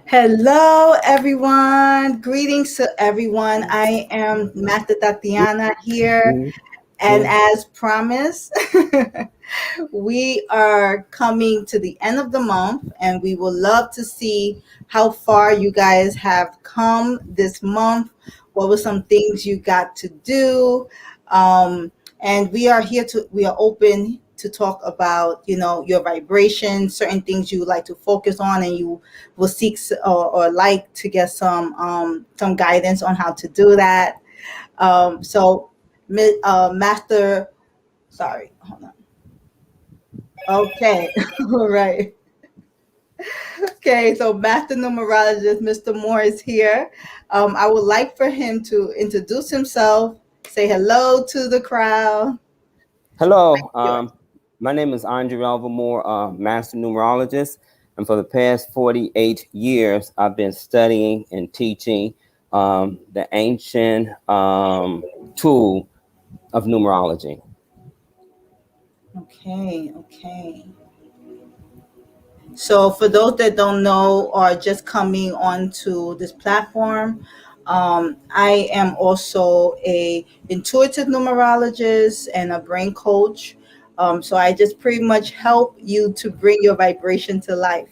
Hello, everyone. Greetings to everyone. I am Master Tatiana here. And as promised, we are coming to the end of the month, and we will love to see how far you guys have come this month. What were some things you got to do? And we are open to talk about, your vibration, certain things you would like to focus on, and you will seek or like to get some guidance on how to do that. So, Master, sorry, hold on. Okay, all right. Okay, so Master Numerologist, Mr. Moore is here. I would like for him to introduce himself, say hello to the crowd. Hello, Yours. my name is Moore, Master Numerologist, and for the past 48 years, I've been studying and teaching the ancient tool of numerology. Okay. So for those that don't know or just coming onto this platform, I am also a intuitive numerologist and a brain coach. So I just pretty much help you to bring your vibration to life.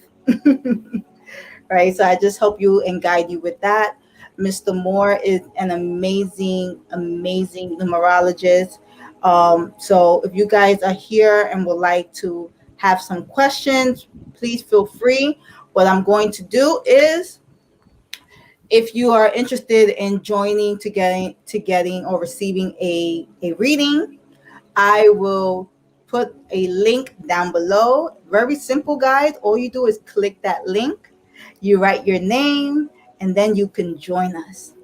Right. So I just help you and guide you with that. Mr. Moore is an amazing numerologist. So if you guys are here and would like to have some questions, please feel free. What I'm going to do is, if you are interested in joining to getting or receiving a reading, I will put a link down below. Very simple, guys. All you do is click that link, you write your name, and then you can join us.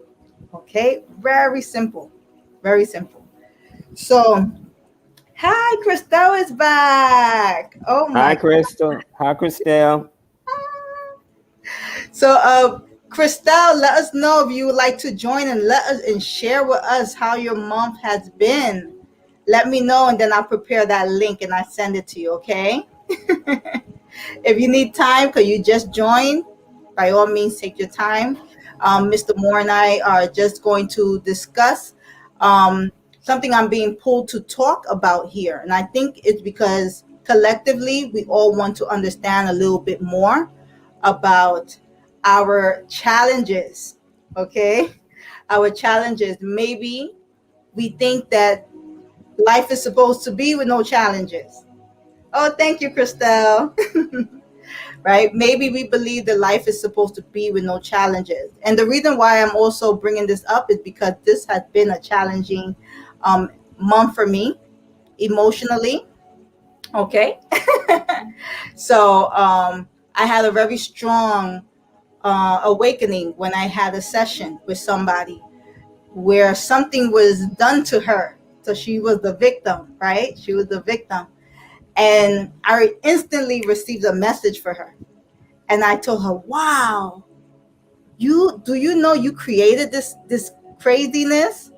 Okay? Very simple. Very simple. So, hi, Christel is back. Oh Hi, my. Crystal. Hi, Christel. So, Christel, let us know if you would like to join and let us and share with us how your month has been. Let me know, and then I'll prepare that link and I send it to you. Okay? If you need time, because you just joined, by all means, take your time. Mr. Moore and I are just going to discuss something I'm being pulled to talk about here. And I think it's because collectively we all want to understand a little bit more about our challenges. Okay? Our challenges. Maybe we think that life is supposed to be with no challenges. Oh, thank you, Christelle. Right? Maybe we believe that life is supposed to be with no challenges. And the reason why I'm also bringing this up is because this has been a challenging month for me emotionally. Okay. So I had a very strong awakening when I had a session with somebody where something was done to her. So she was the victim, right? She was the victim. And I instantly received a message for her. And I told her, wow, you know you created this craziness?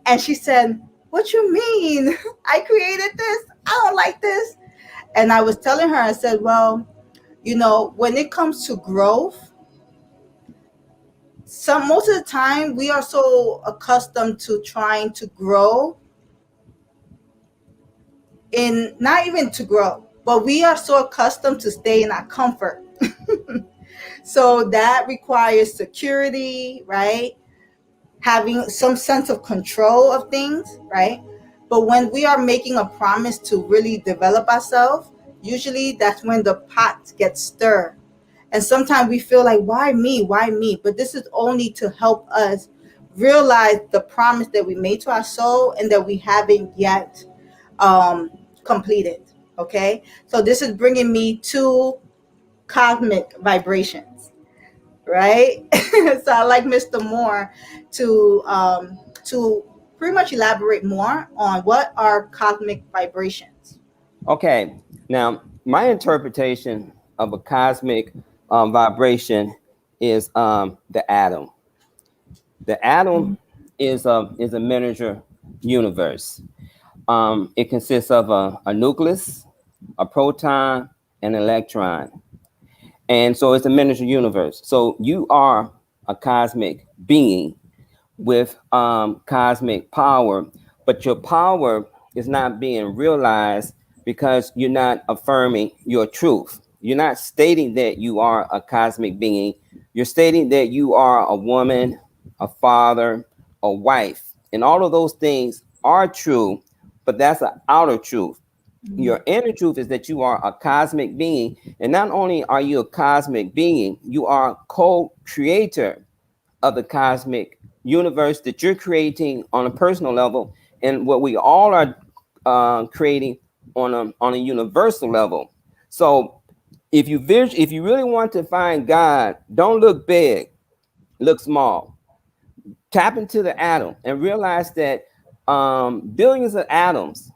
And she said, what you mean? I created this? I don't like this. And I was telling her, I said, well, when it comes to growth, most of the time we are so accustomed to trying to grow in not even to grow, but we are so accustomed to stay in our comfort. So that requires security, right? Having some sense of control of things, right? But when we are making a promise to really develop ourselves, usually that's when the pot gets stirred. And sometimes we feel like, why me? Why me? But this is only to help us realize the promise that we made to our soul and that we haven't yet completed. Okay. So this is bringing me to cosmic vibrations, right? So I like Mr. Moore to pretty much elaborate more on what are cosmic vibrations. Okay, now my interpretation of a cosmic vibration is the atom. The atom is a miniature universe. It consists of a nucleus, a proton, and an electron. And so it's a miniature universe. So you are a cosmic being with cosmic power, but your power is not being realized because you're not affirming your truth. You're not stating that you are a cosmic being. You're stating that you are a woman, a father, a wife. And all of those things are true, but that's an outer truth. Your inner truth is that you are a cosmic being. And not only are you a cosmic being, you are a co-creator of the cosmic universe that you're creating on a personal level, and what we all are creating on a universal level. So if you really want to find God, don't look big, look small. Tap into the atom and realize that billions of atoms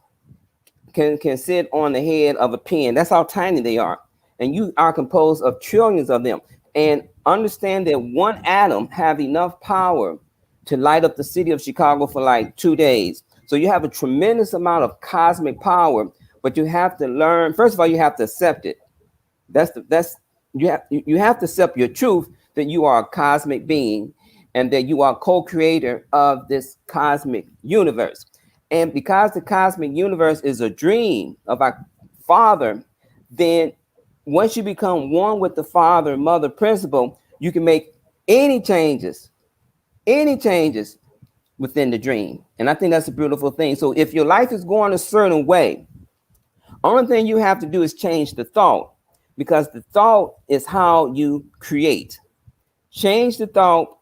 can sit on the head of a pin. That's how tiny they are. And you are composed of trillions of them. And understand that one atom have enough power to light up the city of Chicago for like 2 days. So you have a tremendous amount of cosmic power, but you have to learn. First of all, you have to accept it. That's you have to accept your truth that you are a cosmic being and that you are co-creator of this cosmic universe. And because the cosmic universe is a dream of our Father, then once you become one with the Father, Mother principle, you can make any changes, any changes within the dream. And I think that's a beautiful thing. So if your life is going a certain way, only thing you have to do is change the thought, because the thought is how you create. Change the thought,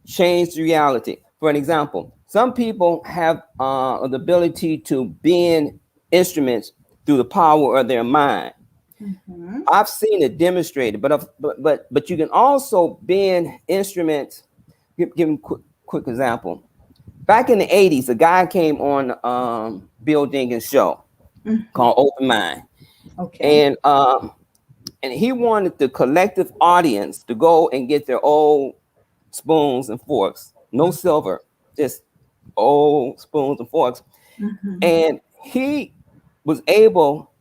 change the reality. For an example, some people have the ability to bend instruments through the power of their mind. Mm-hmm. I've seen it demonstrated, but you can also bend instruments. Give a quick example. Back in the 80s, a guy came on Bill Jenkins' show Mm-hmm. called Open Mind. Okay. And he wanted the collective audience to go and get their old spoons and forks, no silver, just old spoons and forks. Mm-hmm. And he was able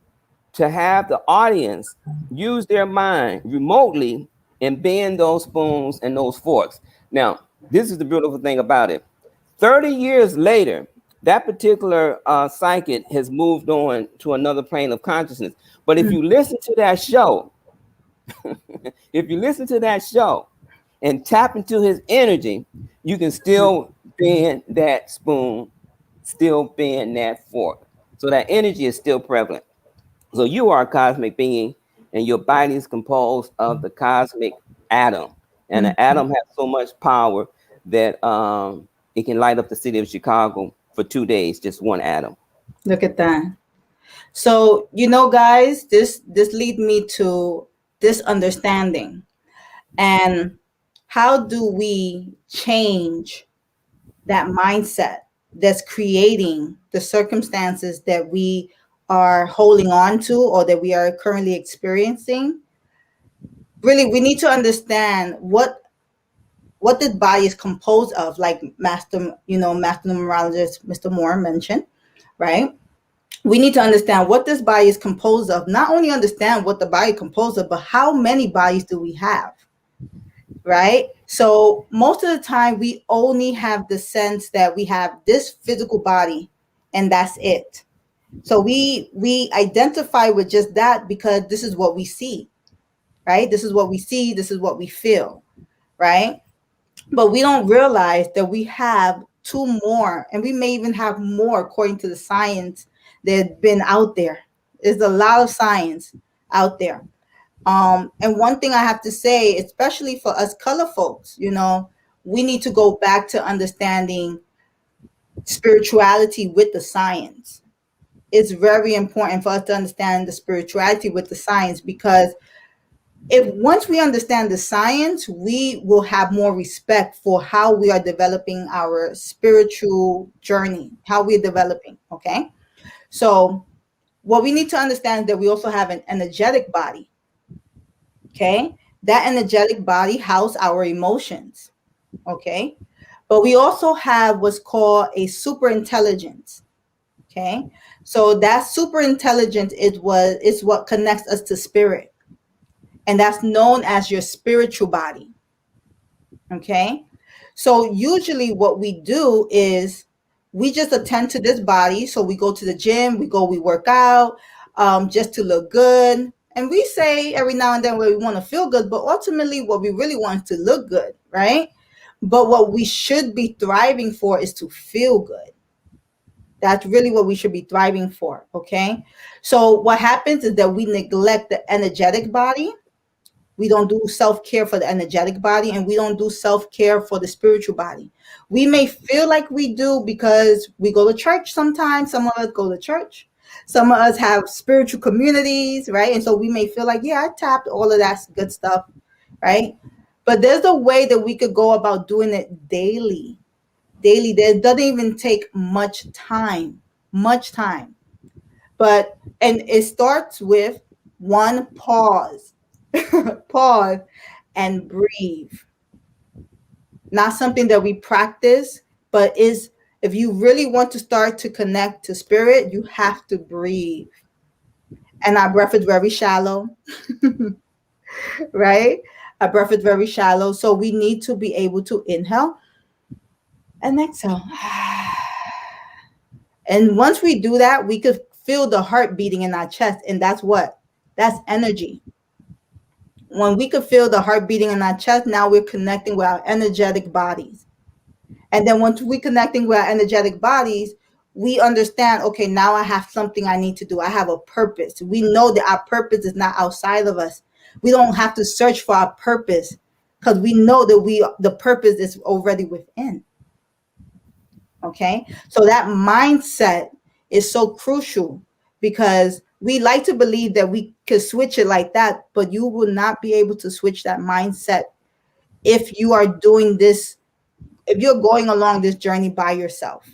to have the audience use their mind remotely and bend those spoons and those forks. Now, this is the beautiful thing about it. 30 years later, that particular psychic has moved on to another plane of consciousness. But if you listen to that show, if you listen to that show and tap into his energy, you can still bend that spoon, still bend that fork. So that energy is still prevalent. So you are a cosmic being, and your body is composed of the cosmic atom. And the Mm-hmm. atom has so much power that it can light up the city of Chicago for 2 days, just one atom. Look at that. So, guys, this lead me to this understanding. And how do we change that mindset that's creating the circumstances that we are holding on to or that we are currently experiencing? Really, we need to understand what this body is composed of, like master numerologist Mr. Moore mentioned, right? We need to understand what this body is composed of. Not only understand what the body is composed of, but how many bodies do we have, right? So most of the time we only have the sense that we have this physical body and that's it. So we identify with just that because this is what we see, right? This is what we see, this is what we feel, right? But we don't realize that we have two more, and we may even have more according to the science that's been out there. There's a lot of science out there. And one thing I have to say, especially for us color folks, we need to go back to understanding spirituality with the science. It's very important for us to understand the spirituality with the science, because if once we understand the science, we will have more respect for how we are developing our spiritual journey, how we're developing. Okay. So what we need to understand is that we also have an energetic body. Okay. That energetic body houses our emotions. Okay. But we also have what's called a super intelligence. Okay. So that super intelligence is what connects us to spirit. and that's known as your spiritual body. Okay. So usually what we do is we just attend to this body. So we go to the gym, we work out, just to look good. And we say every now and then we want to feel good, but ultimately what we really want is to look good, right? But what we should be thriving for is to feel good. That's really what we should be thriving for. Okay. So what happens is that we neglect the energetic body. We don't do self-care for the energetic body, and we don't do self-care for the spiritual body. We may feel like we do because we go to church sometimes. Some of us go to church. Some of us have spiritual communities, right? And so we may feel like, yeah, I tapped all of that good stuff, right? But there's a way that we could go about doing it daily. Daily, that doesn't even take much time, and it starts with one pause. Pause and breathe. Not something that we practice, but is if you really want to start to connect to spirit, you have to breathe. And our breath is very shallow, right? Our breath is very shallow. So we need to be able to inhale and exhale. And once we do that, we could feel the heart beating in our chest. And that's what? That's energy. When we could feel the heart beating in our chest, now we're connecting with our energetic bodies. And then once we're connecting with our energetic bodies, we understand, okay, now I have something I need to do. I have a purpose. We know that our purpose is not outside of us. We don't have to search for our purpose because we know that the purpose is already within. Okay. So that mindset is so crucial because we like to believe that we could switch it like that, but you will not be able to switch that mindset if you are doing this, if you're going along this journey by yourself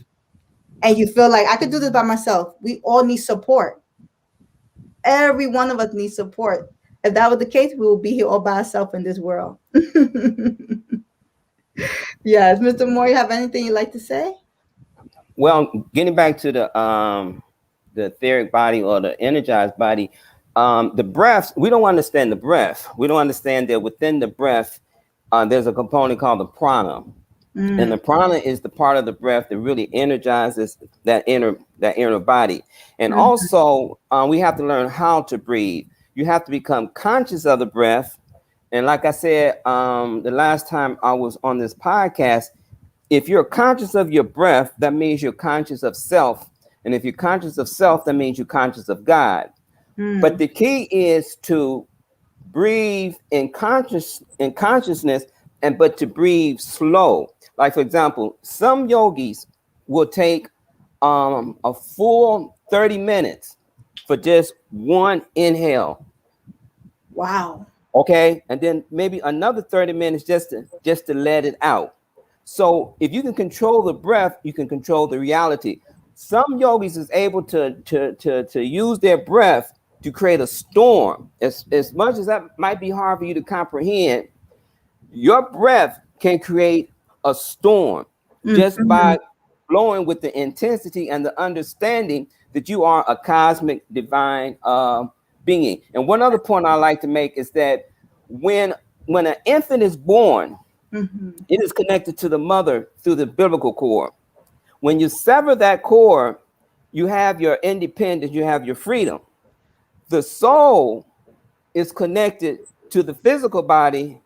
and you feel like I could do this by myself. We all need support. Every one of us needs support. If that was the case, we will be here all by ourselves in this world. Yes, Mr. Moore, you have anything you'd like to say? Well, getting back to the etheric body or the energized body, the breath, we don't understand the breath. We don't understand that within the breath, there's a component called the prana. And the prana is the part of the breath that really energizes that inner body. And also, we have to learn how to breathe. You have to become conscious of the breath. And like I said, the last time I was on this podcast, if you're conscious of your breath, that means you're conscious of self. And if you're conscious of self, that means you're conscious of God. But the key is to breathe in consciousness, but to breathe slow. Like, for example, some yogis will take a full 30 minutes for just one inhale. Wow. Okay. And then maybe another 30 minutes just to let it out. So if you can control the breath, you can control the reality. Some yogis is able to use their breath to create a storm. As much as that might be hard for you to comprehend, your breath can create a storm just by blowing with the intensity and the understanding that you are a cosmic divine being. And one other point I like to make is that when an infant is born, it is connected to the mother through the umbilical cord. When you sever that cord, you have your independence, you have your freedom. The soul is connected to the physical body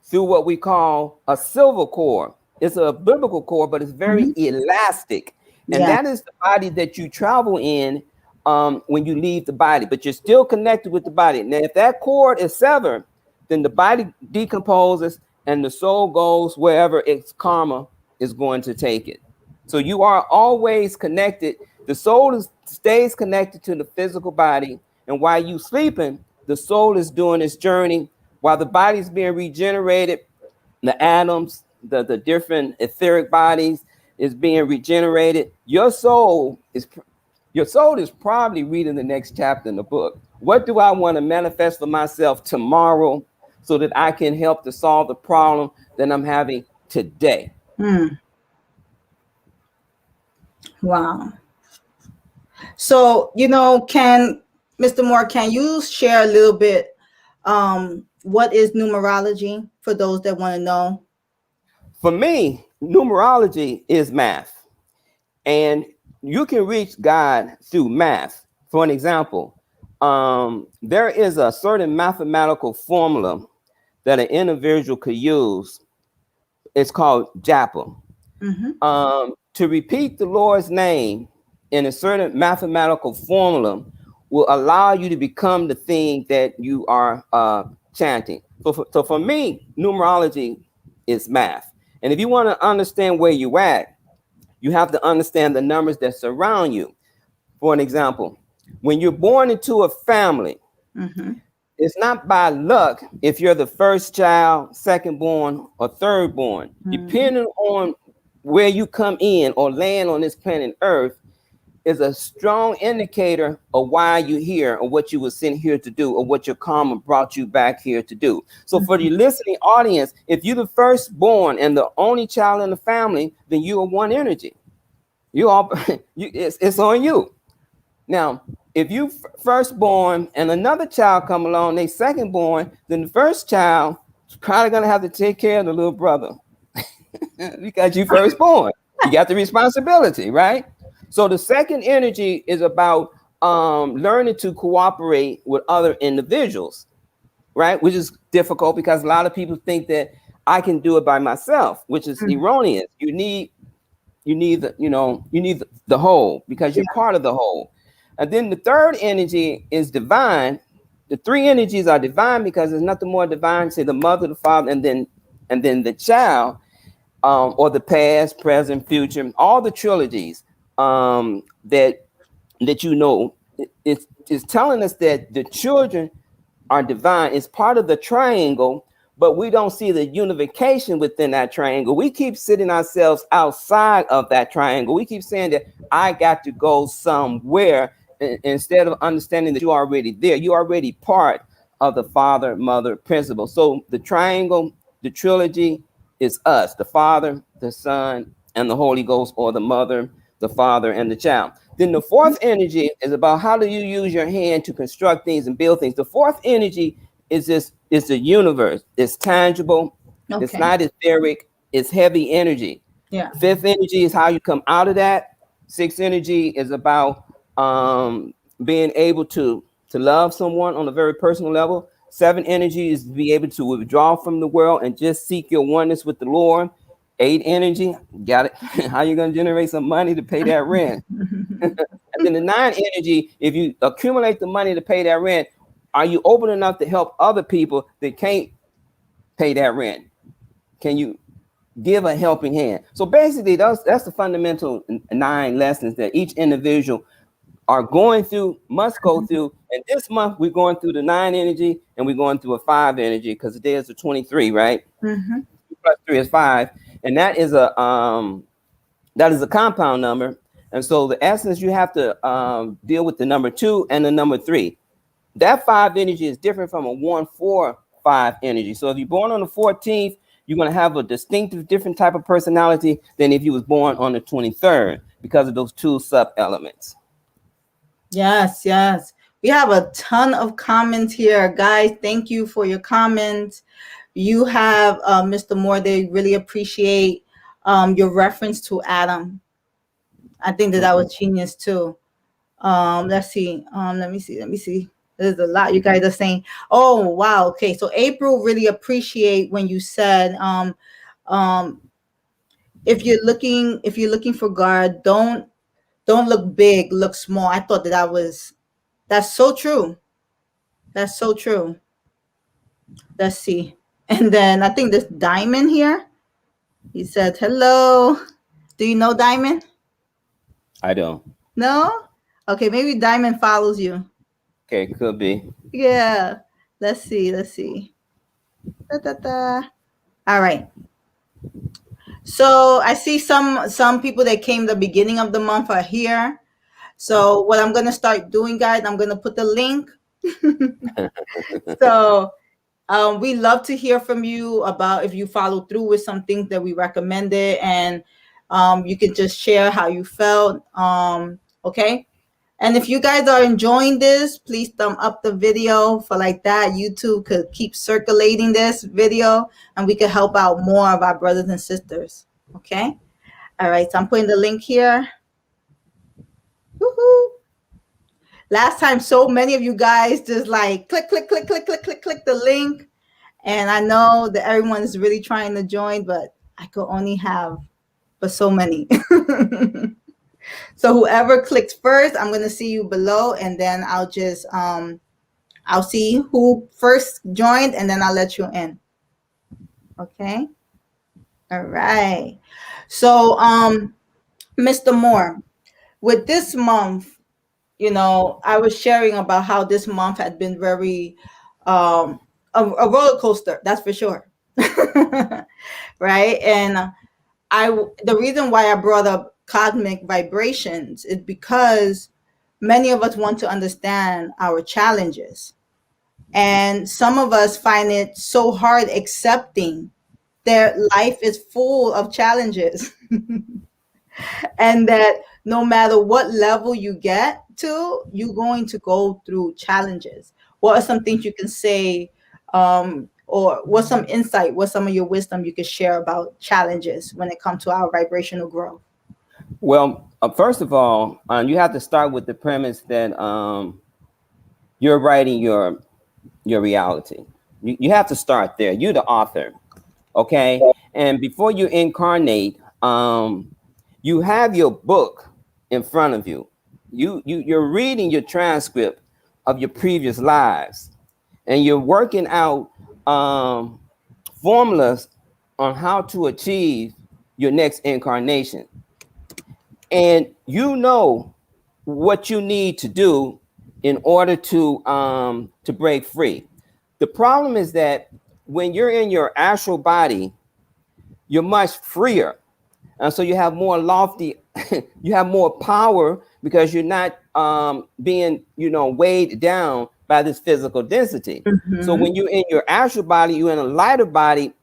through what we call a silver cord. It's a biblical cord, but it's very elastic. And that is the body that you travel in when you leave the body, but you're still connected with the body. Now, if that cord is severed, then the body decomposes and the soul goes wherever its karma is going to take it. So you are always connected. The soul stays connected to the physical body. And while you sleeping, the soul is doing its journey. While the body is being regenerated, the atoms, the different etheric bodies is being regenerated. Your soul is probably reading the next chapter in the book. What do I want to manifest for myself tomorrow so that I can help to solve the problem that I'm having today? Wow. So, Mr. Moore, can you share a little bit what is numerology for those that want to know? For me, numerology is math, and you can reach God through math. For an example, there is a certain mathematical formula that an individual could use. It's called JAPA. To repeat the Lord's name in a certain mathematical formula will allow you to become the thing that you are chanting. So for me, numerology is math. And if you want to understand where you're at, you have to understand the numbers that surround you. For an example, when you're born into a family, it's not by luck if you're the first child, second born, or third born. Depending on where you come in or land on this planet Earth is a strong indicator of why you're here or what you were sent here to do or what your karma brought you back here to do. So for the listening audience, if you're the firstborn and the only child in the family, then you are one energy. It's on you. Now, if you firstborn and another child come along, they secondborn, then the first child is probably gonna have to take care of the little brother because you firstborn. You got the responsibility, right? So the second energy is about learning to cooperate with other individuals, right? Which is difficult because a lot of people think that I can do it by myself, which is erroneous. You need the whole because you're part of the whole. And then the third energy is divine. The three energies are divine because there's nothing more divine. Say the mother, the father, and then the child, or the past, present, future. All the trilogies that it's telling us that the children are divine. It's part of the triangle, but we don't see the unification within that triangle. We keep sitting ourselves outside of that triangle. We keep saying that I got to go somewhere instead of understanding that you're already there. You're already part of the father, mother principle. So the triangle, the trilogy is us, the Father, the Son, and the Holy Ghost, or the mother, the father, and the child. Then the fourth energy is about how do you use your hand to construct things and build things. The fourth energy is the universe. It's tangible. It's not etheric. It's heavy energy. Yeah. Fifth energy is how you come out of that. Sixth energy is about being able to love someone on a very personal level. Seven energy is to be able to withdraw from the world and just seek your oneness with the Lord. Eight energy, got it. How you gonna generate some money to pay that rent? And then the nine energy, if you accumulate the money to pay that rent, are you open enough to help other people that can't pay that rent? Can you give a helping hand? So basically, that's the fundamental 9 lessons that each individual are going through, must go through. And this month we're going through the 9 energy and we're going through a 5 energy because today is the 23, right? 2 plus 3 is 5, and that is a compound number. And so the essence, you have to deal with the number 2 and the number 3. That 5 energy is different from a 1, 4, 5 energy. So if you're born on the 14th, you're going to have a distinctive different type of personality than if you was born on the 23rd because of those 2 sub elements. Yes. We have a ton of comments here, guys. Thank you for your comments. You have Mr. Moore. They really appreciate your reference to Adam. I think that was genius too. Let's see. Let me see. There's a lot you guys are saying. Oh wow. Okay. So April really appreciate when you said if you're looking for God, don't look big, look small. I thought that's so true. That's so true. Let's see. And then I think this Diamond here. He said, hello. Do you know Diamond? I don't. No? Okay, maybe Diamond follows you. Okay, could be. Yeah. Let's see. All right. So I see some people that came the beginning of the month are here. So what I'm going to start doing, guys, I'm going to put the link. So we love to hear from you about if you follow through with some things that we recommended, and you can just share how you felt. Okay. And if you guys are enjoying this, please thumb up the video for like that. YouTube could keep circulating this video and we could help out more of our brothers and sisters. Okay. All right. So I'm putting the link here. Woohoo. Last time, so many of you guys just like click, click, click, click, click, click, click the link. And I know that everyone is really trying to join, but I could only have but so many. So whoever clicks first, I'm going to see you below, and then I'll just I'll see who first joined, and then I'll let you in. Okay. All right. So Mr. Moore, with this month, you know, I was sharing about how this month had been very a roller coaster, that's for sure. Right. And the reason why I brought up cosmic vibrations is because many of us want to understand our challenges. And some of us find it so hard accepting their life is full of challenges. And that no matter what level you get to, you're going to go through challenges. What are some things you can say, or what's some insight, what's some of your wisdom you could share about challenges when it comes to our vibrational growth? Well, first of all, you have to start with the premise that you're writing your reality. You have to start there. You're the author, okay? And before you incarnate, you have your book in front of you. You're reading your transcript of your previous lives, and you're working out formulas on how to achieve your next incarnation. And you know what you need to do in order to break free. The problem is that when you're in your astral body, you're much freer. And so you have more lofty, you have more power because you're not being, weighed down by this physical density. Mm-hmm. So when you're in your astral body, you're in a lighter body,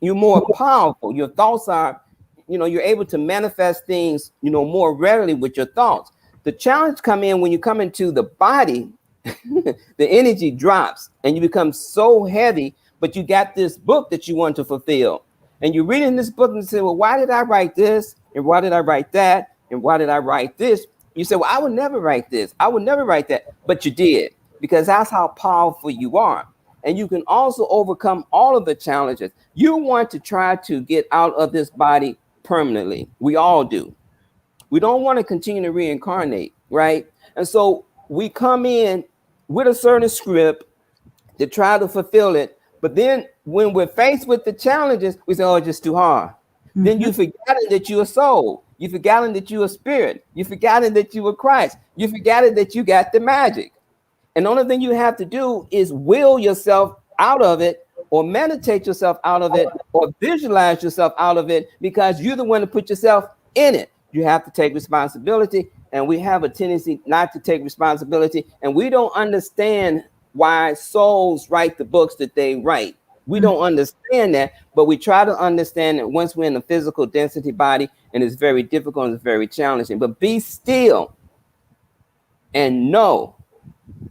you're more powerful. Your thoughts are, you're able to manifest things, more readily with your thoughts. The challenge come in when you come into the body, the energy drops and you become so heavy, but you got this book that you want to fulfill. And you're reading this book and say, well, why did I write this? And why did I write that? And why did I write this? You say, well, I would never write this. I would never write that. But you did, because that's how powerful you are. And you can also overcome all of the challenges. You want to try to get out of this body permanently. We all do. We don't want to continue to reincarnate, right? And so we come in with a certain script to try to fulfill it. But then when we're faced with the challenges, we say, oh, it's just too hard. Mm-hmm. Then you forgotten that you're a soul. You forgotten that you're a spirit. You forgotten that you were Christ. You forgotten that you got the magic. And the only thing you have to do is will yourself out of it, or meditate yourself out of it, or visualize yourself out of it, because you're the one to put yourself in it. You have to take responsibility. And we have a tendency not to take responsibility. And we don't understand why souls write the books that they write. We don't understand that, but we try to understand it once we're in a physical density body, and it's very difficult and it's very challenging. But be still and know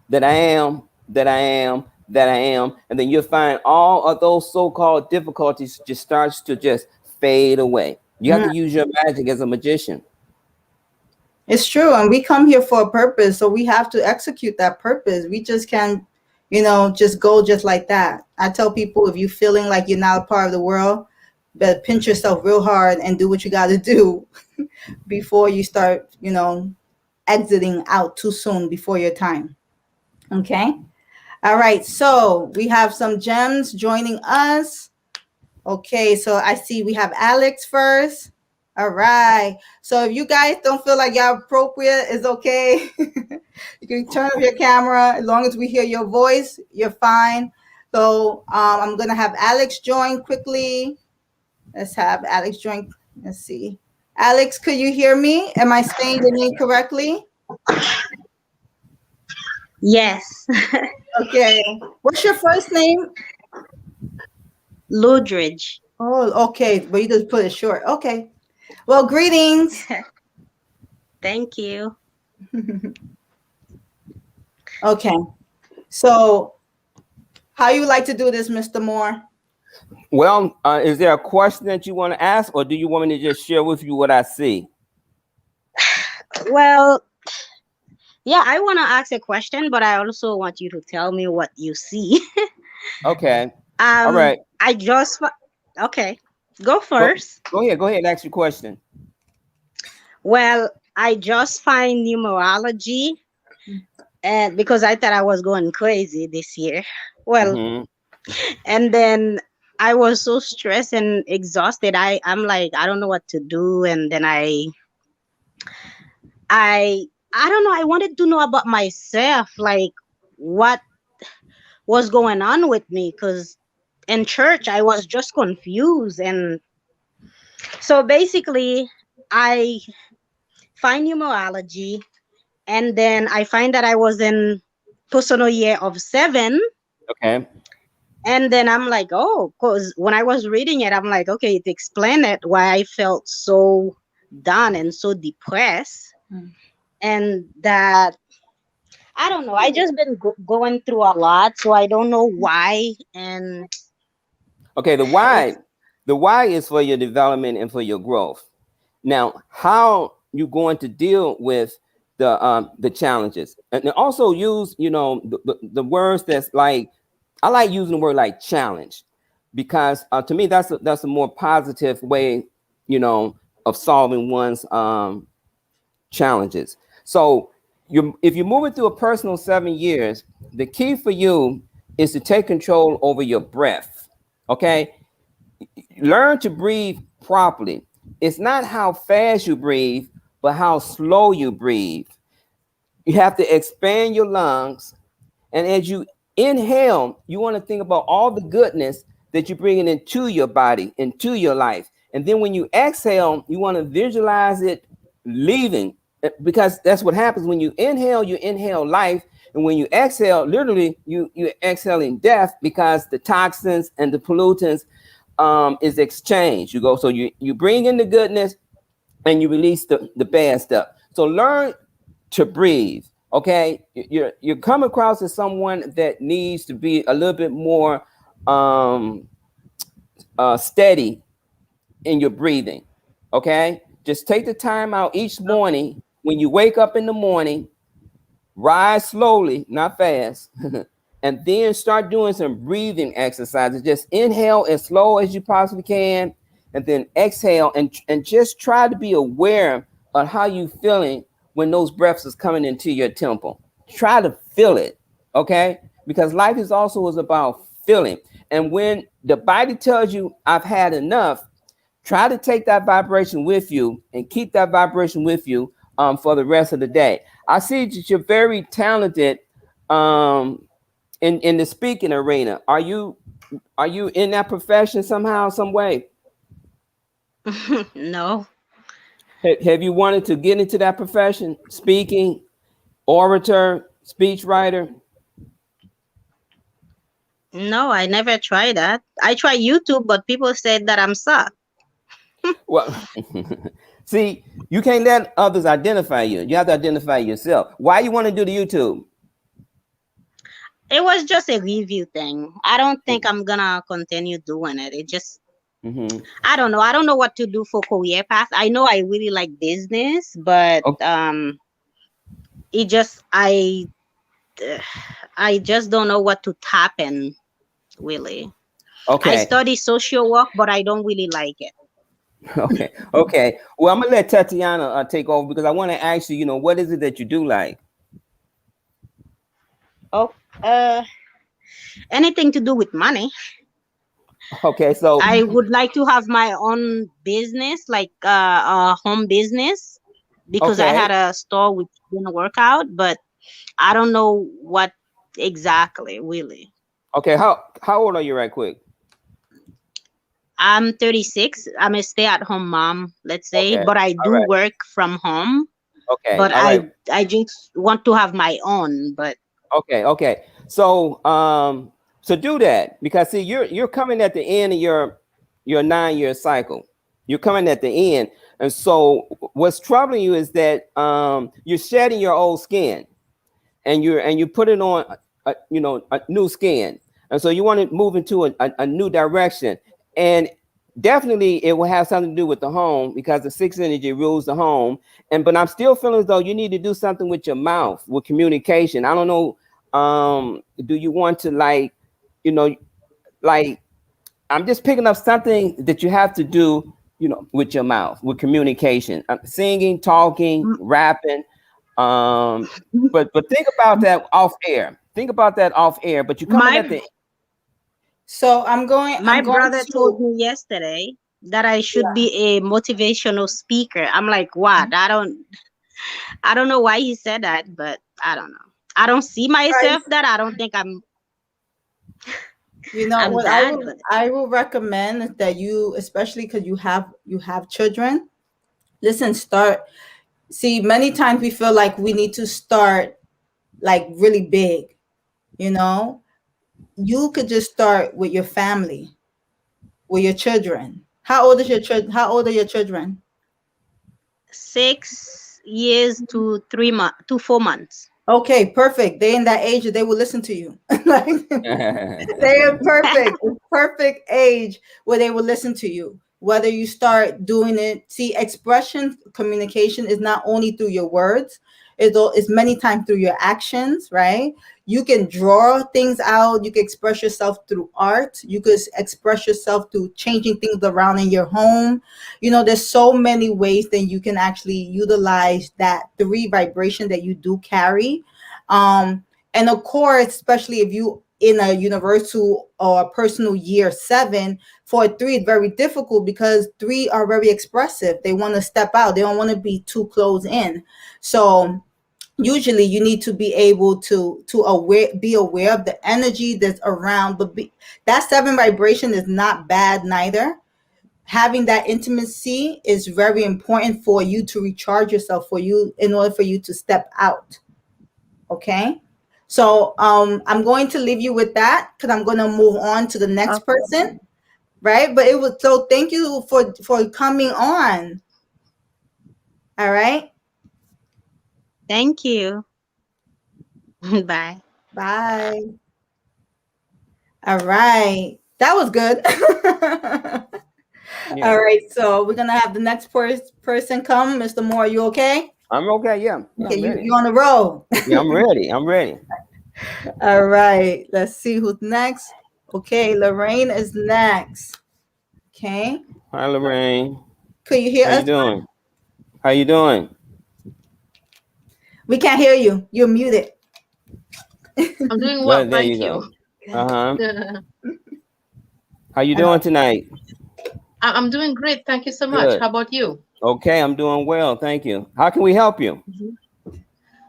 that I am, that I am, that I am. And then you'll find all of those so-called difficulties just starts to just fade away. You have to use your magic as a magician. It's true. And we come here for a purpose. So we have to execute that purpose. We just can't, just go just like that. I tell people, if you're feeling like you're not a part of the world, better pinch yourself real hard and do what you got to do before you start, exiting out too soon before your time. Okay. All right. So we have some gems joining us. Okay. So I see we have Alex first. All right. So if you guys don't feel like y'all appropriate, it's okay. You can turn off your camera. As long as we hear your voice, you're fine. So I'm going to have Alex join quickly. Let's have Alex join. Let's see. Alex, could you hear me? Am I saying the name correctly? Yes. Okay. What's your first name? Ludridge. Oh, okay. But you just put it short. Okay. Well, greetings. Thank you. Okay. So how you like to do this, Mr. Moore? Well, is there a question that you want to ask, or do you want me to just share with you what I see? Well, yeah, I want to ask a question, but I also want you to tell me what you see. Okay. All right. I just okay. Go Go, first. go ahead. Go ahead and ask your question. Well, I just find numerology, and because I thought I was going crazy this year. Well, Mm-hmm. and then I was so stressed and exhausted. I'm like, I don't know what to do, and then I I don't know. I wanted to know about myself, like what was going on with me, because in church I was just confused. And so basically I find numerology, and then I find that I was in personal year of 7. Okay. And then I'm like, oh, because when I was reading it, I'm like, okay, it explained it why I felt so down and so depressed. Mm. And that I don't know, I just been going through a lot, so I don't know why. And Okay. it's The why is for your development and for your growth. Now, how you going to deal with the challenges, and then also use the words that's like, I like using the word like challenge, because to me that's a more positive way, of solving one's challenges. So if you're moving through a personal 7 years, the key for you is to take control over your breath. Okay, learn to breathe properly. It's not how fast you breathe, but how slow you breathe. You have to expand your lungs. And as you inhale, you want to think about all the goodness that you're bringing into your body, into your life. And then when you exhale, you want to visualize it leaving, because that's what happens when you inhale life. And when you exhale, literally, you're exhaling death, because the toxins and the pollutants is exchanged. You bring in the goodness and you release the bad stuff. So learn to breathe. Okay, you're coming across as someone that needs to be a little bit more steady in your breathing. Okay, just take the time out each morning when you wake up in the morning. Rise slowly, not fast, and then start doing some breathing exercises. Just inhale as slow as you possibly can, and then exhale, and just try to be aware of how you feeling when those breaths is coming into your temple. Try to feel it, okay? Because life is about feeling. And when the body tells you, I've had enough, try to take that vibration with you and keep that vibration with you for the rest of the day. I see that you're very talented in the speaking arena. Are you in that profession somehow, some way? no, Have you wanted to get into that profession? Speaking, orator, speech writer? no, I never tried that. I try YouTube, but people said that I'm suck. Well, see, you can't let others identify you. You have to identify yourself. Why you want to do the YouTube? It was just a review thing. I don't think I'm gonna continue doing it. It just Mm-hmm. I don't know. I don't know what to do for career path. I know I really like business, but it just I just don't know what to tap in really. I Okay. study social work, but I don't really like it. Okay. Okay. Well, I'm gonna let Tatiana take over, because I want to ask you, what is it that you do like? Oh, uh, anything to do with money. Okay. So, I would like to have my own business, like a home business, because I okay. had a store which didn't work out, but I don't know what exactly, really. Okay. How old are you, right quick? I'm 36. I'm a stay-at-home mom, let's say, Okay. but I All do right. work from home. Okay. But All right. I just want to have my own. But Okay. Okay. So do that, because see, you're coming at the end of your 9-year cycle. You're coming at the end. And so what's troubling you is that you're shedding your old skin, and you put it on a new skin. And so you want to move into a new direction. And definitely it will have something to do with the home, because the sixth energy rules the home. But I'm still feeling as though you need to do something with your mouth, with communication. I don't know. Do you want to like I'm just picking up something that you have to do, with your mouth, with communication, singing, talking, rapping. But think about that off air. Think about that off air. But you're coming at My the. So I'm going. my I'm going brother told to. me yesterday that I should Yeah. be a motivational speaker. I'm like, what? I don't know why he said that, but I don't know. I don't see Right. myself that. I don't think I'm You know I'm what I that, will. but I will recommend is that you, especially because you have children. Listen, start. See, many times we feel like we need to start like really big. You know, you could just start with your family, with your children. How old is your children? How old are your children? 6 years to 3 months to 4 months. Okay, perfect. They in that age that they will listen to you. Like they're perfect, perfect age where they will listen to you. Whether you start doing it, see, expression communication is not only through your words, it's many times through your actions, right? You can draw things out, you can express yourself through art, you could express yourself through changing things around in your home. There's so many ways that you can actually utilize that three vibration that you do carry. And of course, especially if you in a universal or personal year 7, for a 3 it's very difficult because 3 are very expressive. They want to step out. They don't want to be too close in. So usually you need to be able to be aware of the energy that's around. But that 7 vibration is not bad neither. Having that intimacy is very important for you to recharge yourself, for you, in order for you to step out. Okay. So I'm going to leave you with that because I'm going to move on to the next Okay. person, right? But it was so, thank you for coming on. All right. Thank you. Bye. Bye. All right. That was good. Yeah, All right. So we're gonna have the next person come. Mr. Moore, you okay? I'm okay. Yeah, Okay, I'm ready. you on the roll. Yeah, I'm ready. I'm ready. All right. Let's see who's next. Okay, Lorraine is next. Okay. Hi, Lorraine. Could you hear How you us? doing? How you doing? We can't hear you. You're muted. I'm doing well, Well, there you thank go. you. Uh-huh. How you doing tonight? I'm doing great, thank you so much. Good. How about you? Okay, I'm doing well. Thank you. How can we help you?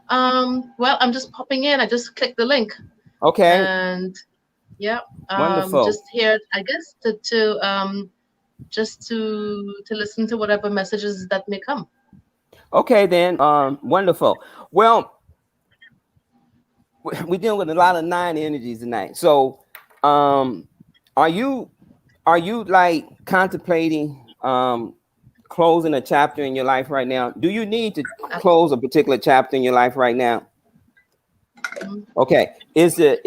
Mhm. Well, I'm just popping in. I just clicked the link, Okay, and yeah, wonderful. just here, I guess, to listen to whatever messages that may come. Okay, then, wonderful. Well, we're dealing with a lot of 9 energies tonight. So, um, are you like contemplating closing a chapter in your life right now? Do you need to close a particular chapter in your life right now? Mhm. Okay. Is it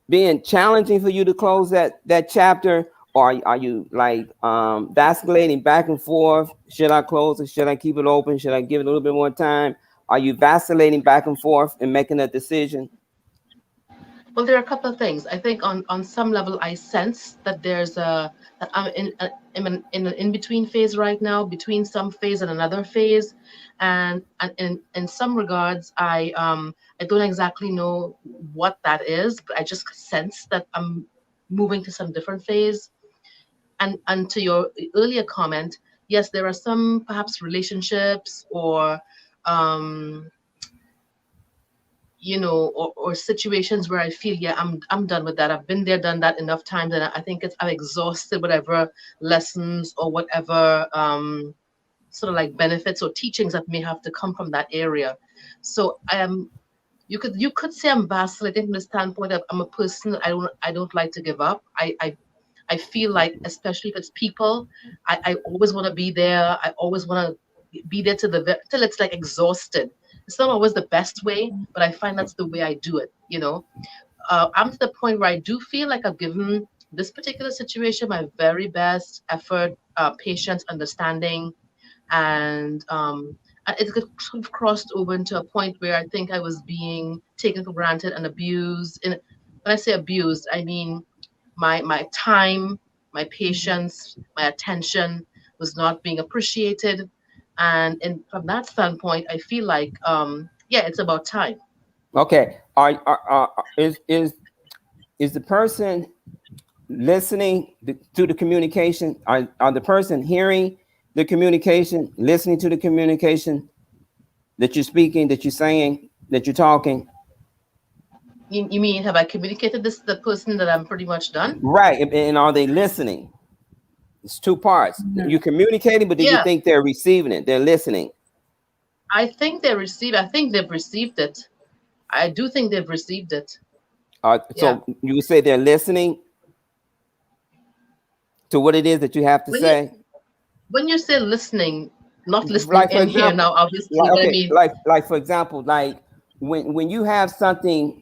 being challenging for you to close that chapter, or are you like vacillating back and forth? Should I close it? Should I keep it open? Should I give it a little bit more time? Are you vacillating back and forth and making a decision? Well, there are a couple of things. I think on some level, I sense that that I'm in an in between phase right now, between some phase and another phase, and in some regards, I don't exactly know what that is, but I just sense that I'm moving to some different phase. And to your earlier comment, yes, there are some perhaps relationships or um, or situations where I feel, yeah, I'm done with that. I've been there, done that enough times, and I think I've exhausted whatever lessons or whatever sort of like benefits or teachings that may have to come from that area. So you could say I'm vacillating from the standpoint of I'm a person that I don't like to give up. I I feel like, especially if it's people, I always want to be there. I always want to be there till it's like exhausted. It's not always the best way, but I find that's the way I do it. I'm to the point where I do feel like I've given this particular situation my very best effort, patience, understanding, and it sort of crossed over into a point where I think I was being taken for granted and abused. And when I say abused, I mean my time, my patience, my attention was not being appreciated. And from that standpoint, I feel like yeah, it's about time. Okay. Is the person listening to the communication? Are the person hearing the communication, listening to the communication that you're speaking, that you're saying, that you're talking? You mean, have I communicated this to the person that I'm pretty much done? Right. And are they listening? It's two parts. You're communicating, but do you think they're receiving it? They're listening. I think they've received it. I do think they've received it. So you would say they're listening to what it is that you have to say? When you say listening, not listening in here now, obviously, but I mean, like for example, like when you have something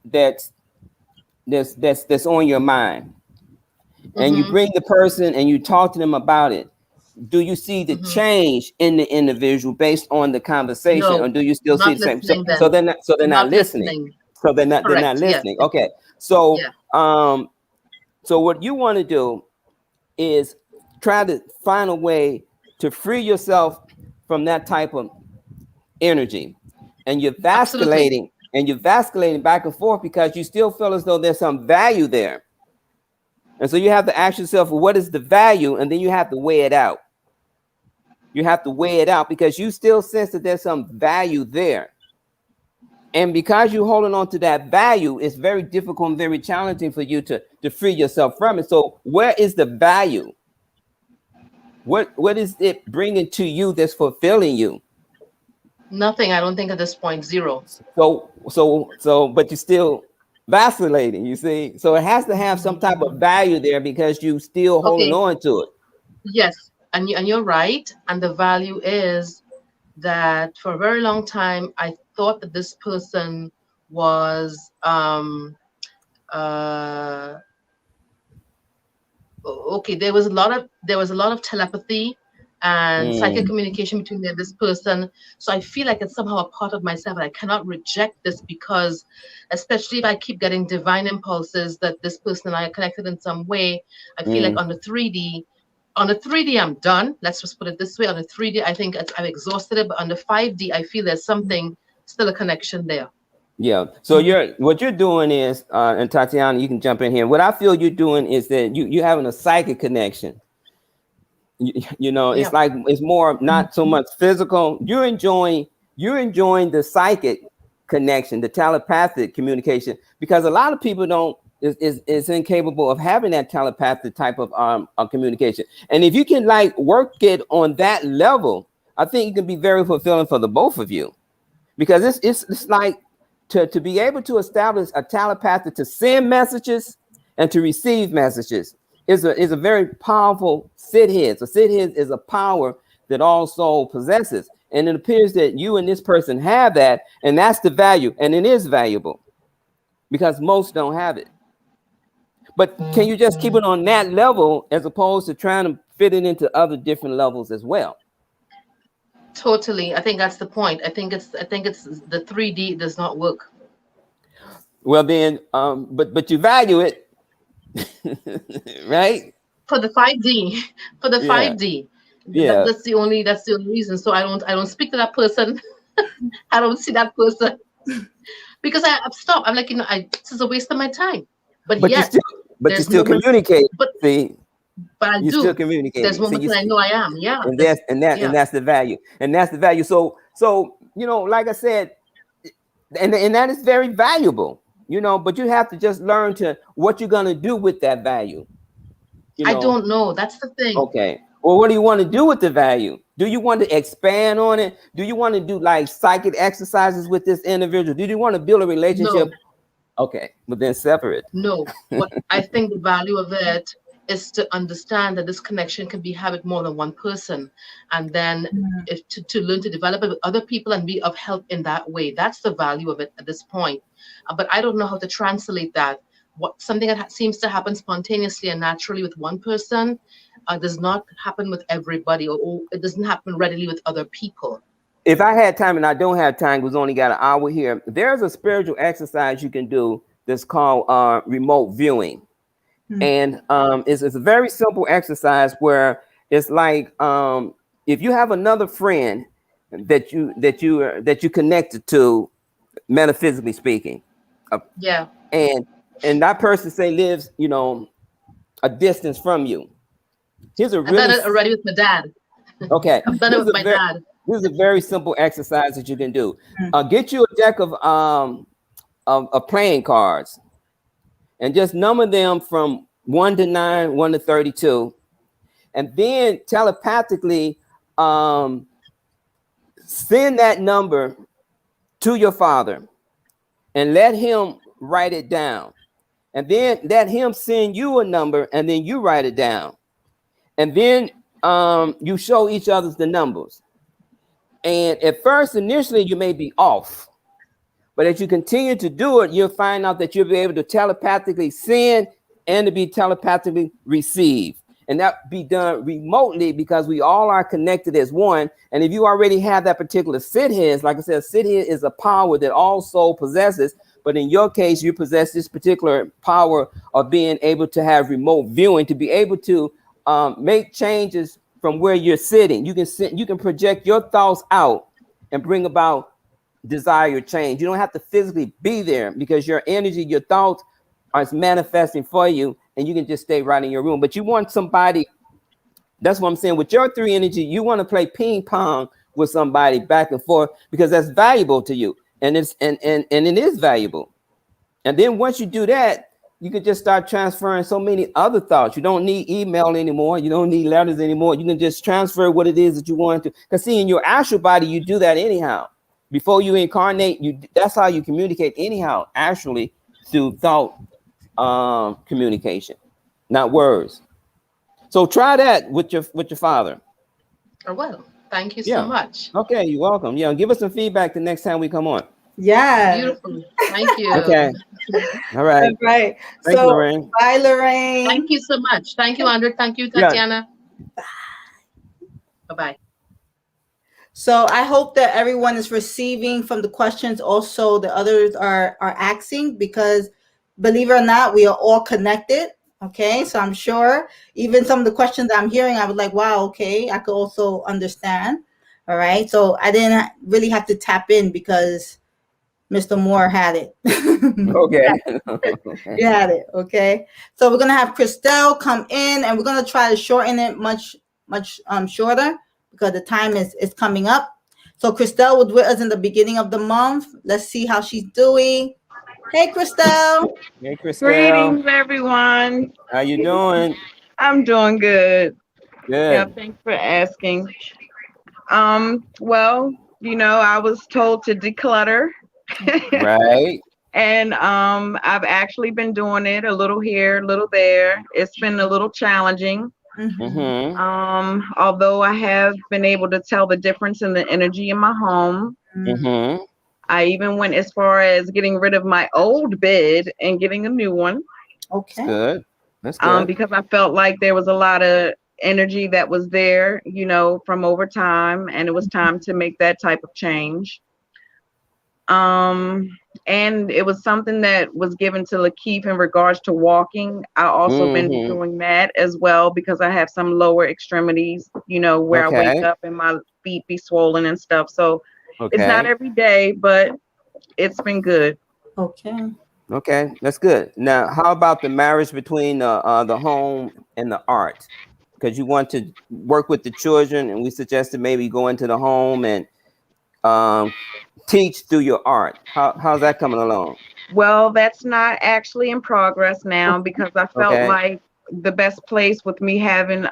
that's on your mind, and you bring the person and you talk to them about it, do you see the change in the individual based on the conversation, or do you still see the same? So they're not listening. So they're not listening. Yes. Okay. So so what you want to do is try to find a way to free yourself from that type of energy, and you're vasculating. And you're vasculating back and forth because you still feel as though there's some value there. And so you have to ask yourself, well, what is the value? And then you have to weigh it out. You have to weigh it out because you still sense that there's some value there. And because you're holding on to that value, it's very difficult and very challenging for you to free yourself from it. So where is the value? What is it bringing to you that's fulfilling you? Nothing. I don't think at this point, zero. So, but you're still vacillating, you see? So it has to have some type of value there because you still holding on to it. Yes, and you're right. And the value is that for a very long time, I thought that this person was okay. There was a lot of telepathy and psychic communication between this person. So I feel like it's somehow a part of myself, and I cannot reject this because, especially if I keep getting divine impulses that this person and I are connected in some way, I feel like on the 3D, I'm done. Let's just put it this way. On the 3D, I think I've exhausted it, but on the 5D, I feel there's something, still a connection there. Yeah. So what you're doing is, and Tatiana, you can jump in here. What I feel you're doing is that you're having a psychic connection. It's like it's more not so much physical. You're enjoying the psychic connection, the telepathic communication, because a lot of people is incapable of having that telepathic type of communication. And if you can like work it on that level, I think it can be very fulfilling for the both of you, because it's like to be able to establish a telepathy to send messages and to receive messages is a very powerful siddhis. So siddhis is a power that all soul possesses. And it appears that you and this person have that, and that's the value. And it is valuable because most don't have it. But can you just keep it on that level as opposed to trying to fit it into other different levels as well? Totally. I think that's the point. I think it's the 3D does not work. Well then, but you value it. Right? For the 5D. Yeah. 5D. Yeah. That's the only reason. So I don't speak to that person. I don't see that person. Because I've stopped. I'm like, this is a waste of my time. But you still communicate. But I do. Still communicate. There's moments when I know I am. Yeah. And that's the value. And that's the value. So like I said, and that is very valuable. But you have to just learn what you're gonna do with that value. I don't know. That's the thing. Okay. Well, what do you want to do with the value? Do you want to expand on it? Do you want to do like psychic exercises with this individual? Do you want to build a relationship? No. Okay, but then separate. No. What I think the value of it is to understand that this connection can be had with more than one person, and then if to learn to develop it with other people and be of help in that way. That's the value of it at this point. But I don't know how to translate that. What something that seems to happen spontaneously and naturally with one person does not happen with everybody, or it doesn't happen readily with other people. If I had time, and I don't have time, we've only got an hour here, there's a spiritual exercise you can do that's called remote viewing. And it's a very simple exercise where it's like if you have another friend that you connected to, metaphysically speaking, and that person say lives, you know, a distance from you. Here's a I've done it already with my dad. Okay, I've done it with my dad. This is a very simple exercise that you can do. Get you a deck of playing cards, and just number them from 1 to 9, 1 to 32, and then telepathically send that number to your father, and let him write it down, and then let him send you a number, and then you write it down, and then you show each other the numbers. And at first, initially, you may be off, but as you continue to do it, you'll find out that you'll be able to telepathically send and to be telepathically received. And that be done remotely because we all are connected as one. And if you already have that particular Siddhi, like I said, Siddhi is a power that all soul possesses. But in your case, you possess this particular power of being able to have remote viewing, to be able to make changes from where you're sitting. You can project your thoughts out and bring about desired change. You don't have to physically be there because your energy, your thoughts are manifesting for you, and you can just stay right in your room. But you want somebody, that's what I'm saying, with your 3 energy, you want to play ping pong with somebody back and forth because that's valuable to you. And it is valuable. And then once you do that, you can just start transferring so many other thoughts. You don't need email anymore. You don't need letters anymore. You can just transfer what it is that you want to. Because see, in your astral body, you do that anyhow. Before you incarnate, that's how you communicate anyhow, actually, through thought communication, not words. So try that with your father. Oh, well, thank you so much. Okay, you're welcome. Yeah, give us some feedback the next time we come on. Yeah. Beautiful. Thank you. Okay. All right. All right. Thank you, Lorraine. Bye, Lorraine. Thank you so much. Thank you, Andrea. Thank you, Tatiana. Bye. Bye-bye. So I hope that everyone is receiving from the questions also the others are asking, because believe it or not, we are all connected. Okay, so I'm sure even some of the questions I'm hearing, I was like, wow, okay, I could also understand. All right, so I didn't really have to tap in because Mr. Moore had it. Okay. You had it. Okay, so we're gonna have Christel come in, and we're gonna try to shorten it much shorter because the time is coming up. So Christel was with us in the beginning of the month. Let's see how she's doing. Hey, Christel. Hey, Christel. Greetings, everyone. How you doing? I'm doing good. Good. Yeah, thanks for asking. Well, you know, I was told to declutter. Right. And I've actually been doing it a little here, a little there. It's been a little challenging. Mm-hmm. Although I have been able to tell the difference in the energy in my home. Mm-hmm. I even went as far as getting rid of my old bed and getting a new one. Okay. Good. That's good. Because I felt like there was a lot of energy that was there, you know, from over time, and it was time to make that type of change. And it was something that was given to Lakeith in regards to walking. I also been doing that as well because I have some lower extremities, you know, where I wake up and my feet be swollen and stuff. So it's not every day, but it's been good. Okay. Okay, that's good. Now, how about the marriage between the home and the art? Because you want to work with the children, and we suggested maybe go into the home and teach through your art. How's that coming along? Well, that's not actually in progress now because I felt like the best place with me having